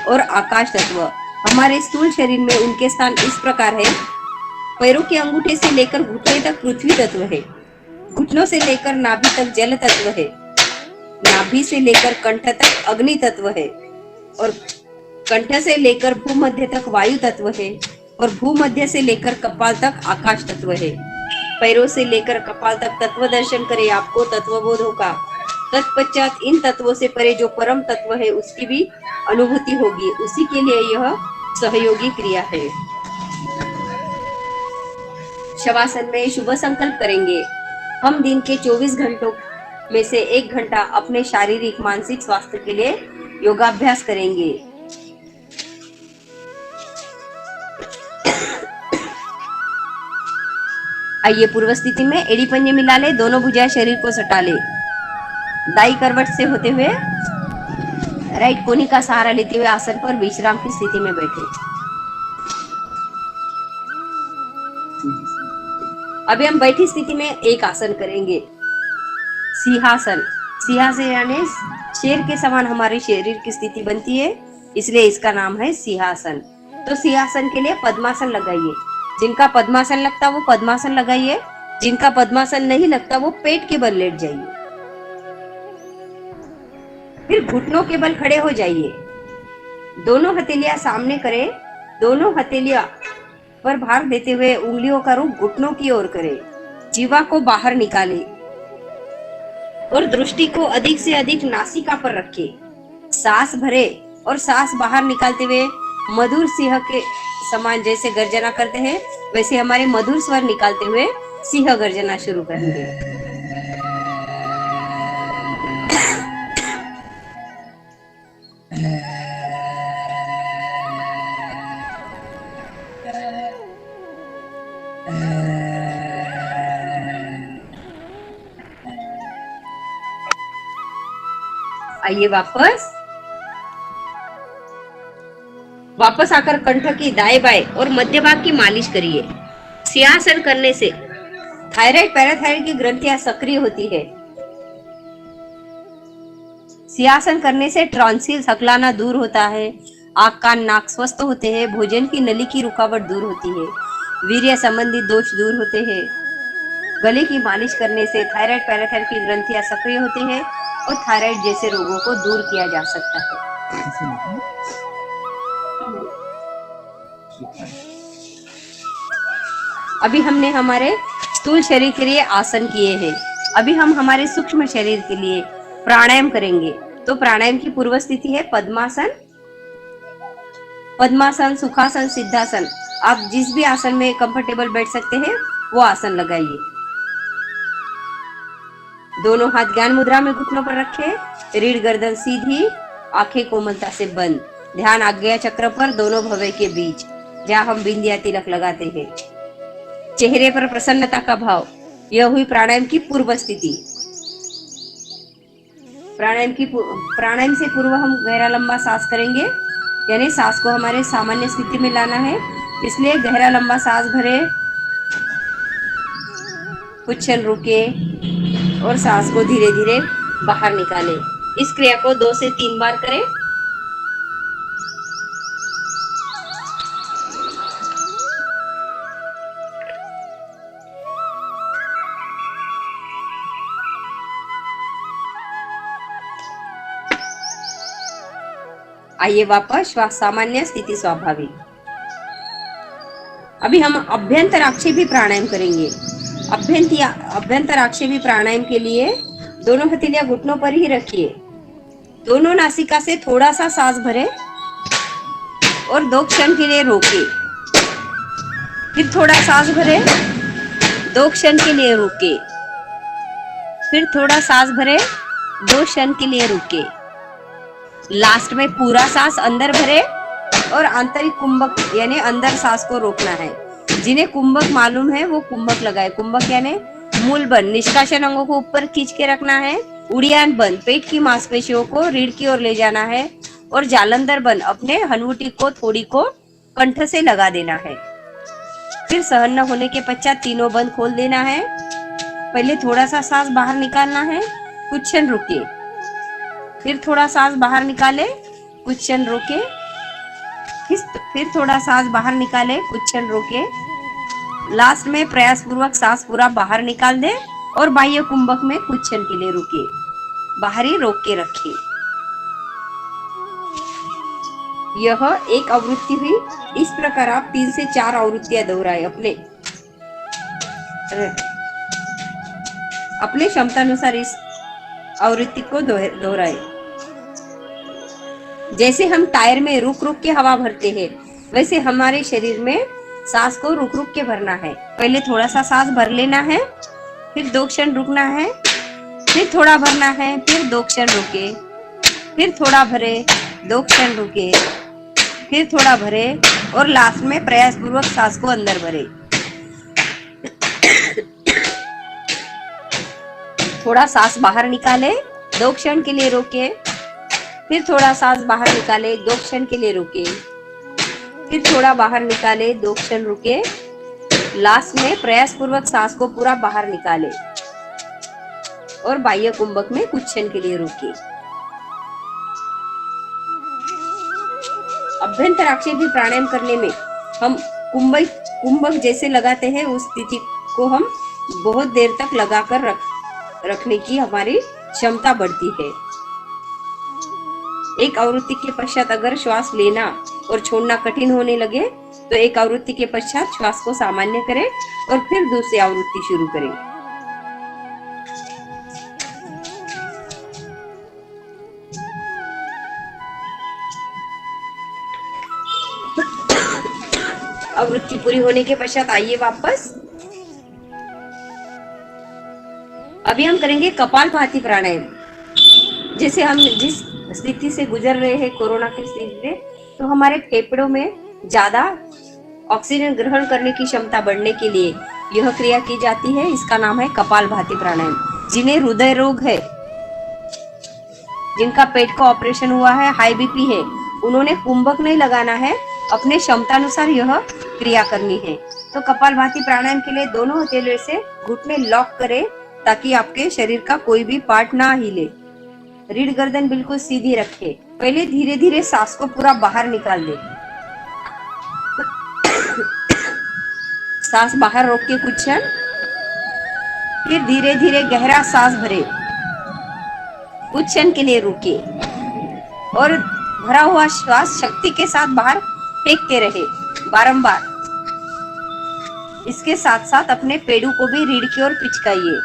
और आकाश तत्व। हमारे स्थूल शरीर में उनके स्थान इस प्रकार है। पैरों के अंगूठे से लेकर घुटने तक पृथ्वी तत्व है, घुटनों से लेकर नाभि तक जल तत्व है, नाभि से लेकर कंठ तक अग्नि तत्व है और कंठ से लेकर भूमध्य तक वायु तत्व है और भूमध्य से लेकर कपाल तक आकाश तत्व है। पैरों से लेकर कपाल तक तत्व दर्शन करे, आपको तत्वबोध होगा। तत्पश्चात इन तत्वों से परे जो परम तत्व है उसकी भी अनुभूति होगी। उसी के लिए यह सहयोगी क्रिया है। शवासन में शुभ संकल्प करेंगे। हम दिन के 24 घंटों में से 1 घंटा अपने शारीरिक मानसिक स्वास्थ्य के लिए योगाभ्यास करेंगे। आइए पूर्व स्थिति में एड़ी पंजे मिला ले, दोनों भुजाएं शरीर को सटा ले। दाई करवट से होते हुए राइट कोनी का सहारा लेते हुए आसन पर विश्राम की स्थिति में बैठे। अभी हम बैठी स्थिति में एक आसन करेंगे, सिंहासन। सिंहासन यानी शेर के समान हमारे शरीर की स्थिति बनती है, इसलिए इसका नाम है सिंहासन। तो सिंहासन के लिए पद्मासन लगाइए। जिनका पद्मासन लगता वो पद्मासन लगाइए, जिनका पद्मासन नहीं लगता वो पेट के बल लेट जाइए। फिर घुटनों के बल खड़े हो जाइए। दोनों हथेलियां सामने करें। दोनों हथेलियां पर भार देते हुए उंगलियों का रुख घुटनों की ओर करें। जीवा को बाहर निकालें और दृष्टि को अधिक से अधिक नासिका पर रखें। सांस भरे और सांस बाहर निकालते हुए मधुर सिंह के समान जैसे गर्जना करते हैं, वैसे हमारे मधुर स्वर निकालते हुए सिंह गर्जना शुरू करेंगे। आइए वापस आकर कंठ की दाएं बाएं और मध्य भाग की मालिश करिए। सिंहासन करने से थायराइड पैराथायराइड की ग्रंथियां सक्रिय होती है। सिंहासन करने से ट्रॉन्सिल हकलाना दूर होता है, आंख कान नाक स्वस्थ होते हैं, भोजन की नली की रुकावट दूर होती है, वीर्य संबंधी दोष दूर होते हैं। गले की मालिश करने से थायराइड पैराथायराइड की ग्रंथियां सक्रिय होती है और थायराइड जैसे रोगों को दूर किया जा सकता है। अभी हमने हमारे स्थूल शरीर के लिए आसन किए हैं। अभी हम हमारे सूक्ष्म शरीर के लिए प्राणायाम करेंगे। तो प्राणायाम की पूर्व स्थिति है पद्मासन, पद्मासन, सुखासन, सिद्धासन। आप जिस भी आसन में कंफर्टेबल बैठ सकते हैं वो आसन लगाइए। दोनों हाथ ज्ञान मुद्रा में घुटनों पर रखें। रीढ़ गर्दन सीधी, आंखें कोमलता से बंद। ध्यान आज्ञा चक्र पर, दोनों भवें के बीच, जहाँ हम बिंदिया तिलक लगाते हैं। चेहरे पर प्रसन्नता का भाव। यह हुई प्राणायाम की पूर्व स्थिति। प्राणायाम से पूर्व हम गहरा लंबा सांस करेंगे, यानी सांस को हमारे सामान्य स्थिति में लाना है। इसलिए गहरा लंबा सांस भरे, कुछ क्षण रुके और सांस को धीरे धीरे बाहर निकालें। इस क्रिया को 2 से 3 बार करें। आइए वापस श्वास सामान्य, स्थिति स्वाभाविक। अभी हम अभ्यंतराक्षेपी प्राणायाम करेंगे। अभ्यंतराक्षेपी प्राणायाम के लिए दोनों हथेलियां घुटनों पर ही रखिए। दोनों नासिका से थोड़ा सा सांस भरे और 2 क्षण के लिए रोके। फिर थोड़ा सांस भरे, 2 क्षण के लिए रुके। फिर थोड़ा सांस भरे, 2 क्षण के लिए रुके। लास्ट में पूरा सांस अंदर भरे और आंतरिक कुंभक यानी अंदर सांस को रोकना है। जिन्हें कुंभक मालूम है वो कुंभक लगाए। कुंभक यानी मूल बंद, निष्कासन अंगों को ऊपर खींच के रखना है। उड़ियान बंद, पेट की मांसपेशियों को रीढ़ की ओर ले जाना है। और जालंधर बंद, अपने हनवुटी को थोड़ी को कंठ से लगा देना है। फिर सहन न होने के पश्चात तीनों बंद खोल देना है। पहले थोड़ा सा सांस बाहर निकालना है, कुछ क्षण रुकिए। फिर थोड़ा सांस बाहर निकाले, कुछ क्षण रोके। फिर थोड़ा सांस बाहर निकाले, कुछ क्षण रोके। लास्ट में प्रयास पूर्वक सांस पूरा बाहर निकाल दे और बाह्य कुंभक में कुछ क्षण के लिए रुके। बाहरी रोक के रखें। यह एक आवृत्ति हुई। इस प्रकार आप 3 से 4 आवृत्तियां दोहराए। अपने क्षमतानुसार इस आवृत्ति को दोहराए। जैसे हम टायर में रुक रुक के हवा भरते हैं, वैसे हमारे शरीर में सांस को रुक रुक के भरना है। पहले थोड़ा सा सांस भर लेना है, फिर 2 क्षण रुकना है, फिर थोड़ा भरना है, फिर 2 क्षण रुके, फिर थोड़ा भरे, 2 क्षण रुके, फिर थोड़ा भरे और लास्ट में प्रयास पूर्वक सांस को अंदर भरे। थोड़ा सांस बाहर निकाले, 2 क्षण के लिए रोके, फिर थोड़ा सांस बाहर निकाले, 2 क्षण के लिए रुके, फिर थोड़ा बाहर निकाले, 2 क्षण रुके। लास्ट में प्रयास पूर्वक सांस को पूरा बाहर निकाले और बाह्य कुंभक में कुछ क्षण के लिए रुके। अभ्यंतराक्षेपी प्राणायाम करने में हम कुंभक जैसे लगाते हैं, उस स्थिति को हम बहुत देर तक लगाकर रखने की हमारी क्षमता बढ़ती है। एक आवृत्ति के पश्चात अगर श्वास लेना और छोड़ना कठिन होने लगे तो एक आवृत्ति के पश्चात श्वास को सामान्य करें और फिर दूसरी आवृत्ति शुरू करें। आवृत्ति पूरी होने के पश्चात आइए वापस। अभी हम करेंगे कपालभाति प्राणायाम। जैसे हम जिस स्थिति से गुजर रहे हैं, कोरोना की स्थिति में, तो हमारे फेफड़ों में ज्यादा ऑक्सीजन ग्रहण करने की क्षमता बढ़ने के लिए यह क्रिया की जाती है। इसका नाम है कपालभाति प्राणायाम। जिन्हें हृदय रोग है, जिनका पेट का ऑपरेशन हुआ है, हाई बीपी है, उन्होंने कुंभक नहीं लगाना है, अपने क्षमतानुसार यह क्रिया करनी है। तो कपालभाति प्राणायाम के लिए दोनों हथेलियों से घुटने लॉक करें ताकि आपके शरीर का कोई भी पार्ट ना हिले। रीढ़ गर्दन बिल्कुल सीधी रखें। पहले धीरे धीरे सांस को पूरा बाहर निकाल दे। सांस बाहर रोक के कुछ क्षण, फिर धीरे धीरे गहरा सांस भरे, कुछ क्षण के लिए रुके और भरा हुआ श्वास शक्ति के साथ बाहर फेंकते रहे बारंबार। इसके साथ साथ अपने पेड़ों को भी रीढ़ की ओर पिचकाइए।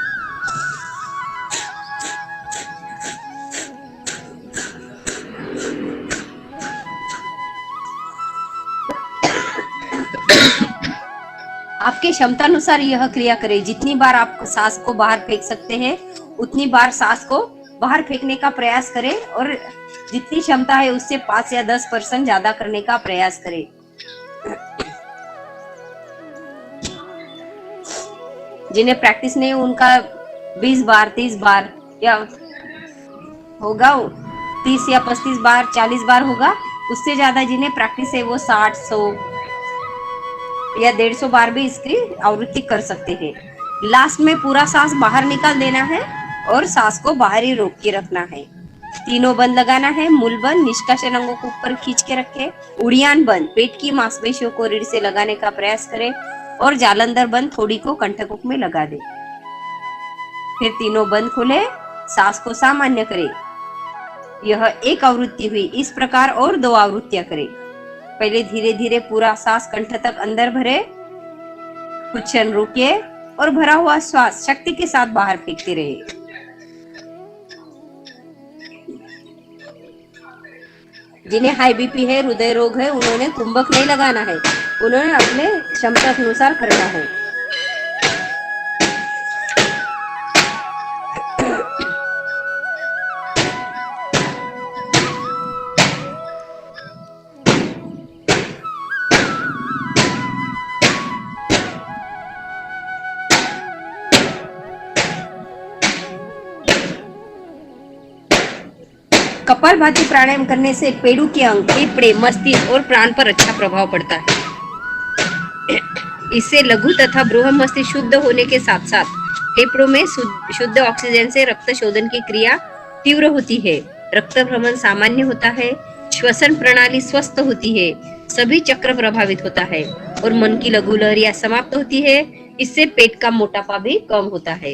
आपके क्षमतानुसार यह क्रिया करें। जितनी बार आप सांस को बाहर फेंक सकते हैं उतनी बार सांस को बाहर फेंकने का प्रयास करें और जितनी क्षमता है उससे 5 या 10% ज्यादा करने का प्रयास करें। जिन्हें प्रैक्टिस नहीं उनका 20 बार 30 बार या होगा, 30 या 35 बार 40 बार होगा। उससे ज्यादा जिन्हें प्रैक्टिस है वो 60 100 या 150 बार भी इसकी आवृत्ति कर सकते हैं। लास्ट में पूरा सांस बाहर निकाल देना है और सांस को बाहर ही रोक के रखना है। तीनों बंद लगाना है। मूल बंद, निष्कासन अंगों को ऊपर खींच के रखे। उड़ियान बंद, पेट की मांसपेशियों को रीढ़ से लगाने का प्रयास करें और जालंधर बंद थोड़ी को कंठकुक में लगा दे। फिर तीनों बंद खोले, सांस को सामान्य करें। यह एक आवृत्ति हुई। इस प्रकार और 2 आवृत्तियां करें। पहले धीरे धीरे पूरा सांस कंठ तक अंदर भरे, कुछ क्षण रुके और भरा हुआ श्वास शक्ति के साथ बाहर फेंकते रहे। जिन्हें हाई बीपी है, हृदय रोग है, उन्होंने कुंभक नहीं लगाना है, उन्होंने अपने क्षमता के अनुसार करना है। कपालभाति प्राणायाम करने से पेड़ों के अंग, फेफड़े, मस्तिष्क और प्राण पर अच्छा प्रभाव पड़ता है। इससे लघु तथा बृहद मस्तिष्क शुद्ध होने के साथ साथ फेफड़ों में शुद्ध ऑक्सीजन से रक्त शोधन की क्रिया तीव्र होती है, रक्त भ्रमण सामान्य होता है, श्वसन प्रणाली स्वस्थ होती है, सभी चक्र प्रभावित होता है और मन की लघु लहरियां समाप्त होती है। इससे पेट का मोटापा भी कम होता है।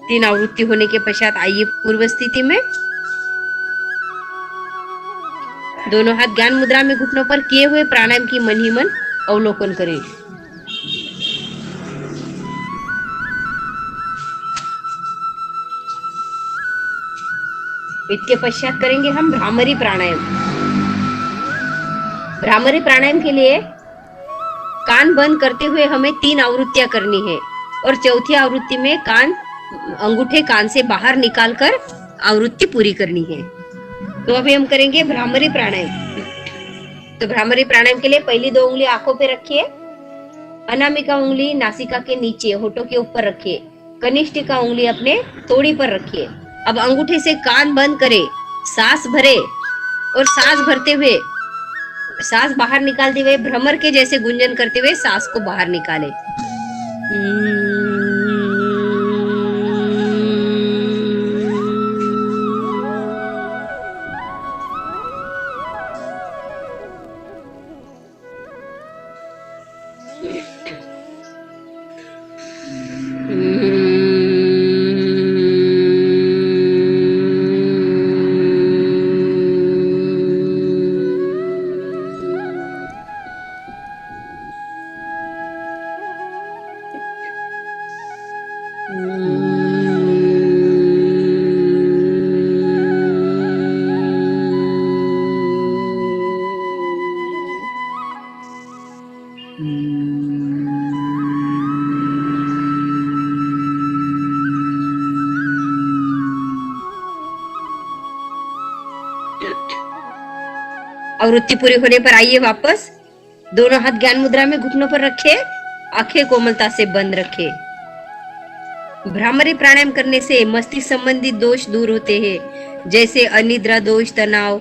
3 आवृत्ति होने के पश्चात आइए पूर्व स्थिति में। दोनों हाथ ज्ञान मुद्रा में घुटनों पर किए हुए प्राणायाम की मन ही मन अवलोकन करें। इसके पश्चात करेंगे हम भ्रामरी प्राणायाम। भ्रामरी प्राणायाम के लिए कान बंद करते हुए हमें 3 आवृत्तियां करनी है और चौथी आवृत्ति में अंगूठे कान से बाहर निकालकर आवृत्ति पूरी करनी है। तो अभी हम करेंगे भ्रामरी प्राणायाम। तो भ्रामरी प्राणायाम के लिए पहली 2 उंगली आंखों पे रखिए, अनामिका उंगली नासिका के नीचे होठों के ऊपर रखिए, कनिष्ठिका उंगली अपने तोड़ी पर रखिए। अब अंगूठे से कान बंद करें, सांस भरे और सांस भरते हुए सांस बाहर निकालते हुए भ्रमर के जैसे गुंजन करते हुए सांस को बाहर निकालें। आवृत्ति पूरी होने पर आइए वापस। दोनों हाथ ज्ञान मुद्रा में घुटनों पर रखें, आंखें कोमलता से बंद रखें। भ्रामरी प्राणायाम करने से मस्तिष्क संबंधित दोष दूर होते हैं, जैसे अनिद्रा दोष, तनाव।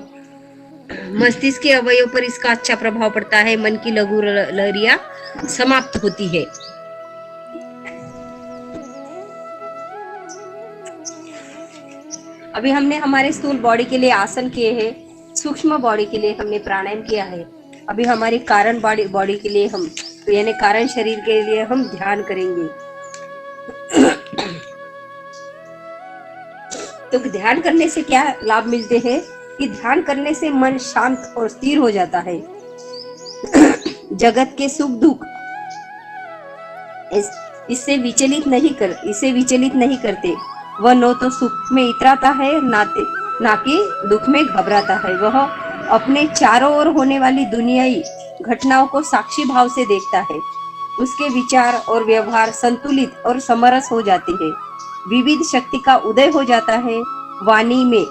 मस्तिष्क के अवयव पर इसका अच्छा प्रभाव पड़ता है, मन की लघु लहरियां समाप्त होती है। अभी हमने हमारे स्थूल बॉडी के लिए आसन किए हैं, सूक्ष्म बॉडी के लिए हमने प्राणायाम किया है। अभी हमारी कारण बॉडी के लिए हम यानी कारण शरीर के लिए हम ध्यान करेंगे। तो ध्यान करने से क्या लाभ मिलते हैं कि ध्यान करने से मन शांत और स्थिर हो जाता है। जगत के सुख दुख इसे विचलित नहीं करते। वह न तो सुख में इतराता है ना कि दुख में घबराता है। वह अपने चारों ओर होने वाली दुनियाई घटनाओं को साक्षी भाव से देखता है। उसके विचार और व्यवहार संतुलित और समरस हो जाते हैं। विविध शक्ति का उदय हो जाता है। वाणी में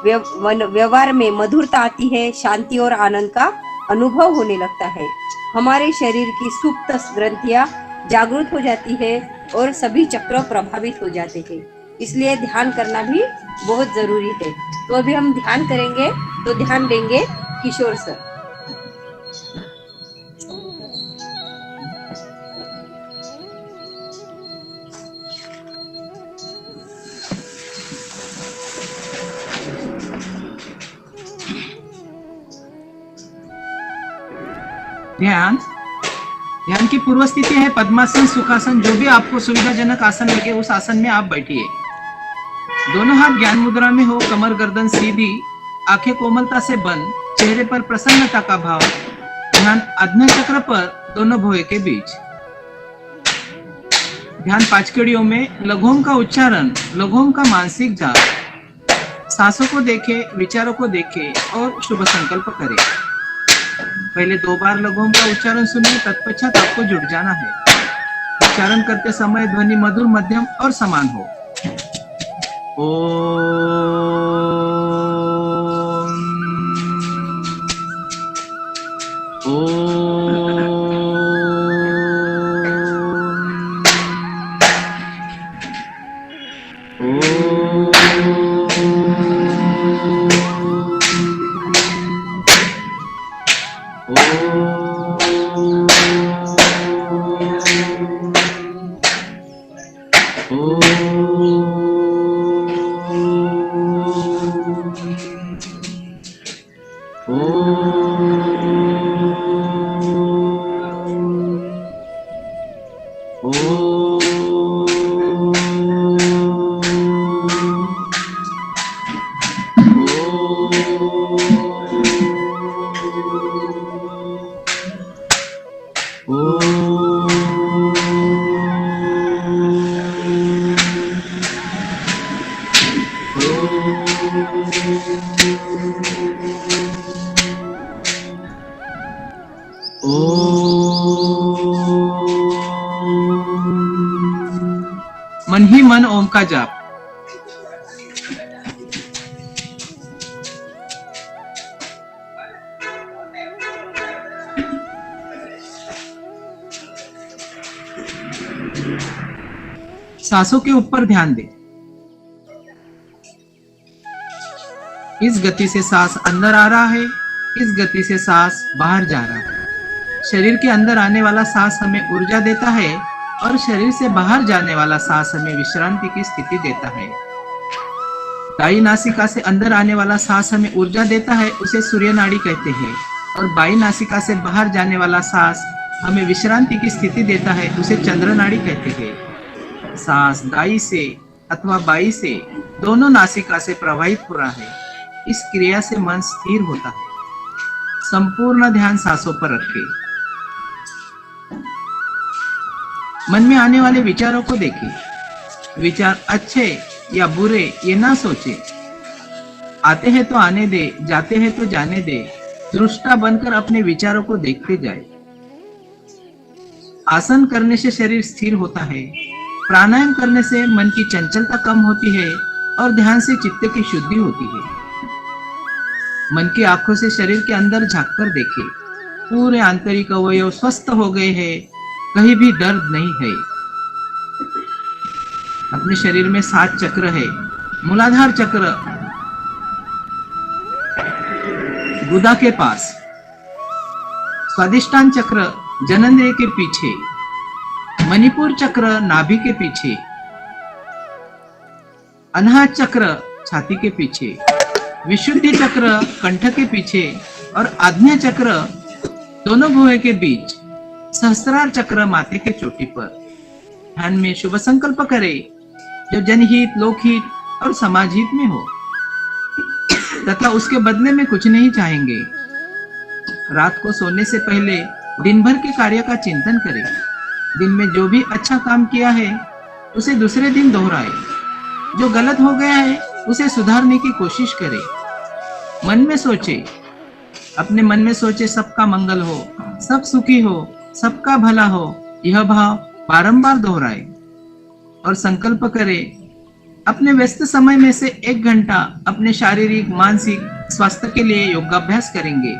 व्यवहार में मधुरता आती है। शांति और आनंद का अनुभव होने लगता है। हमारे शरीर की सुप्त ग्रंथियां जागृत हो जाती है और सभी चक्र प्रभावित हो जाते हैं। इसलिए ध्यान करना भी बहुत जरूरी है। तो अभी हम ध्यान करेंगे, तो ध्यान देंगे किशोर सर। ध्यान की पूर्व स्थिति है पद्मासन, सुखासन, जो भी आपको सुविधाजनक आसन लगे उस आसन में आप बैठिए। दोनों हाथ ज्ञान मुद्रा में हो, कमर गर्दन सीधी, आंखें कोमलता से बंद, चेहरे पर प्रसन्नता का भाव। ध्यान आज्ञा चक्र पर दोनों भुवों के बीच। ध्यान 5 कड़ियों में लघुम का उच्चारण, लघुम का मानसिक जाप। सांसों को देखे, विचारों को देखे और शुभ संकल्प करें। पहले 2 बार लघुम का उच्चारण सुनिए, तत्पश्चात आपको जुट जाना है। उच्चारण करते समय ध्वनि मधुर, मध्यम और समान हो। ओम मन ही मन ओम का जाप। सांसों के ऊपर ध्यान दें। इस गति से सांस अंदर आ रहा है, इस गति से सांस बाहर जा रहा है। शरीर के अंदर आने वाला सांस हमें ऊर्जा देता है और शरीर से बाहर जाने वाला सांस हमें विश्रांति की स्थिति देता है। दाई नासिका से अंदर आने वाला सांस हमें ऊर्जा देता है, उसे सूर्य नाड़ी कहते हैं, और बाई नासिका से बाहर जाने वाला सांस हमें विश्रांति की स्थिति देता है, उसे चंद्र नाड़ी कहते हैं। सांस दाई से अथवा बाई से दोनों नासिका से प्रवाहित हो रहा है। इस क्रिया से मन स्थिर होता है। संपूर्ण ध्यान सांसों पर रखें। मन में आने वाले विचारों को देखें। विचार अच्छे या बुरे ये ना सोचे। आते हैं तो आने दे, जाते हैं तो जाने दे। दृष्टा बनकर अपने विचारों को देखते जाए। आसन करने से शरीर स्थिर होता है। प्राणायाम करने से मन की चंचलता कम होती है और ध्यान से चित्त की शुद्धि होती है। मन की आंखों से शरीर के अंदर झांककर देखें। पूरे आंतरिक अवयव स्वस्थ हो गए हैं, कहीं भी दर्द नहीं है। अपने शरीर में 7 चक्र है। मूलाधार चक्र गुदा के पास, स्वादिष्टान चक्र जननेंद्रिय के पीछे, मणिपुर चक्र नाभि के पीछे, अनाहत चक्र छाती के पीछे, विशुद्धि चक्र कंठ के पीछे और आज्ञा चक्र दोनों भुवों के बीच, सहस्त्रार चक्र माथे के चोटी पर। ध्यान में शुभ संकल्प करें जो जनहित, लोकहित और समाज हित में हो तथा उसके बदले में कुछ नहीं चाहेंगे। रात को सोने से पहले दिन भर के कार्य का चिंतन करें। दिन में जो भी अच्छा काम किया है उसे दूसरे दिन दोहराए। जो गलत हो गया है उसे सुधारने की कोशिश करें। मन में सोचे, अपने मन में सोचे सबका मंगल हो, सब सुखी हो, सबका भला हो। यह भाव बारंबार दोहराए और संकल्प करें अपने व्यस्त समय में से 1 घंटा अपने शारीरिक मानसिक स्वास्थ्य के लिए योगाभ्यास करेंगे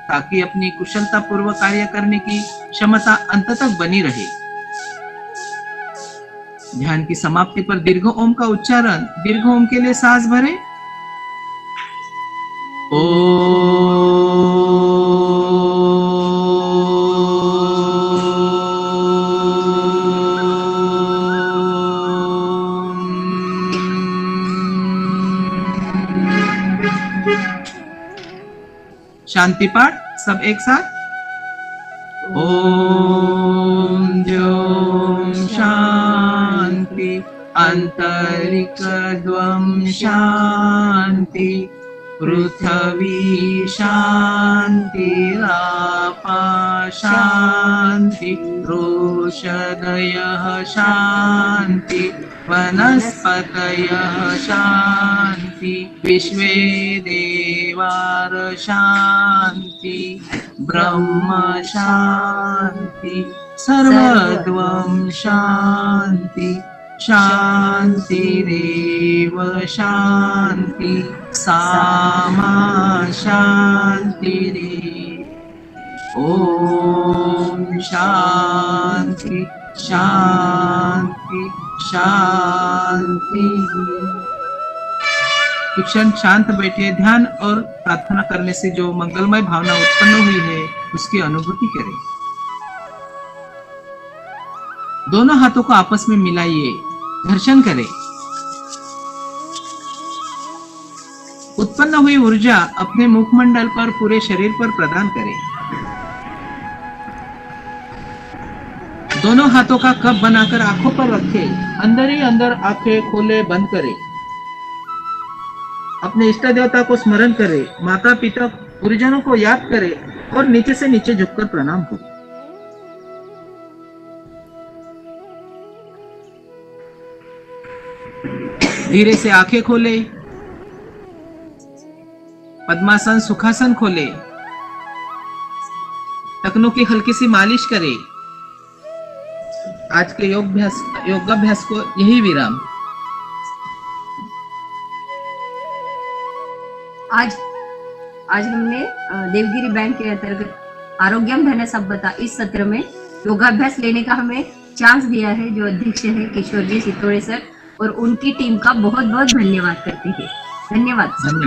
ताकि अपनी कुशलता पूर्वक कार्य करने की क्षमता अंत तक बनी रहे। ध्यान की समाप्ति पर दीर्घ ओम का उच्चारण। दीर्घ ओम के लिए सांस भरे। शांति पाठ सब एक साथ। ओम द्योम शांति आंतरिकद्वम शांति पृथ्वी शांतिरापा शांति रोषधयः शांति वनस्पतयः शांति विश्वे देवार शांति ब्रह्म शांति सर्वद्वं शांति शांतिरेव शांति सामा शांतिरेव। ओम शांति शांति शांति। एक क्षण शांत बैठे, ध्यान और प्रार्थना करने से जो मंगलमय भावना उत्पन्न हुई है उसकी अनुभूति करें। दोनों हाथों को आपस में मिलाइए, घर्षण करें। उत्पन्न हुई ऊर्जा अपने मुखमंडल पर, पूरे शरीर पर प्रदान करें। दोनों हाथों का कप बनाकर आंखों पर रखें। अंदर ही अंदर आंखें खोले, बंद करें। अपने इष्ट देवता को स्मरण करें, माता पिता गुरुजनों को याद करें और नीचे से नीचे झुककर प्रणाम करें। धीरे से आंखें खोले, पद्मासन सुखासन खोले, टखनों की हल्की सी मालिश करें। आज के योगाभ्यास को यही विराम। आज हमने देवगिरी बैंक के अंतर्गत आरोग्यम धन सभ्यता इस सत्र में योगाभ्यास लेने का हमें चांस दिया है। जो अध्यक्ष है किशोर जी सितोड़े सर और उनकी टीम का बहुत बहुत धन्यवाद करते हैं। धन्यवाद सर।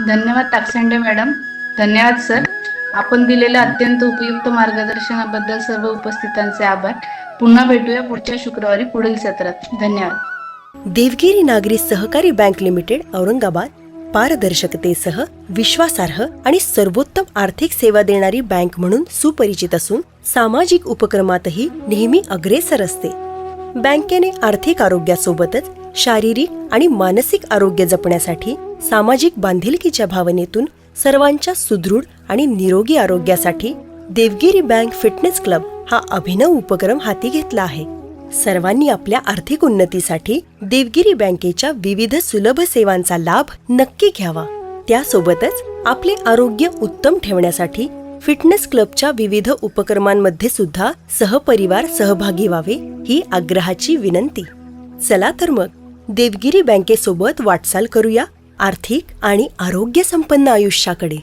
धन्यवाद ताकसंडे मॅडम। धन्यवाद सर। आपण दिलेल्या अत्यंत उपयुक्त मार्गदर्शनाबद्दल सर्व उपस्थितांचे आभार। पुन्हा भेटूया पुढच्या शुक्रवारी पुढील सत्रात। धन्यवाद। देवगिरी नागरी सहकारी बँक लिमिटेड औरंगाबाद पारदर्शकतेसह विश्वासार्ह आणि सर्वोत्तम आर्थिक सेवा देणारी बँक म्हणून सुपरिचित असून सामाजिक उपक्रमातही नेहमी अग्रेसर असते। बँकेने आर्थिक आरोग्यासोबतच शारीरिक आणि मानसिक आरोग्य जपण्यासाठी सामाजिक बांधिलकीच्या भावनेतून सर्वांच्या सुदृढ आणि निरोगी आरोग्यासाठी देवगिरी बँक फिटनेस क्लब हा अभिनव उपक्रम हाती घेतला आहे। सर्वांनी आपल्या आर्थिक उन्नतीसाठी देवगिरी बँकेच्या विविध सुलभ सेवांचा लाभ नक्की घ्यावा। त्यासोबतच आपले आरोग्य उत्तम ठेवण्यासाठी फिटनेस क्लबच्या विविध उपक्रमांमध्ये सुद्धा सहपरिवार सहभागी व्हावे ही आग्रहाची विनंती। चला तर मग देवगिरी बँकेसोबत वाटचाल करूया आर्थिक आणि आरोग्य संपन्न आयुष्याकडे।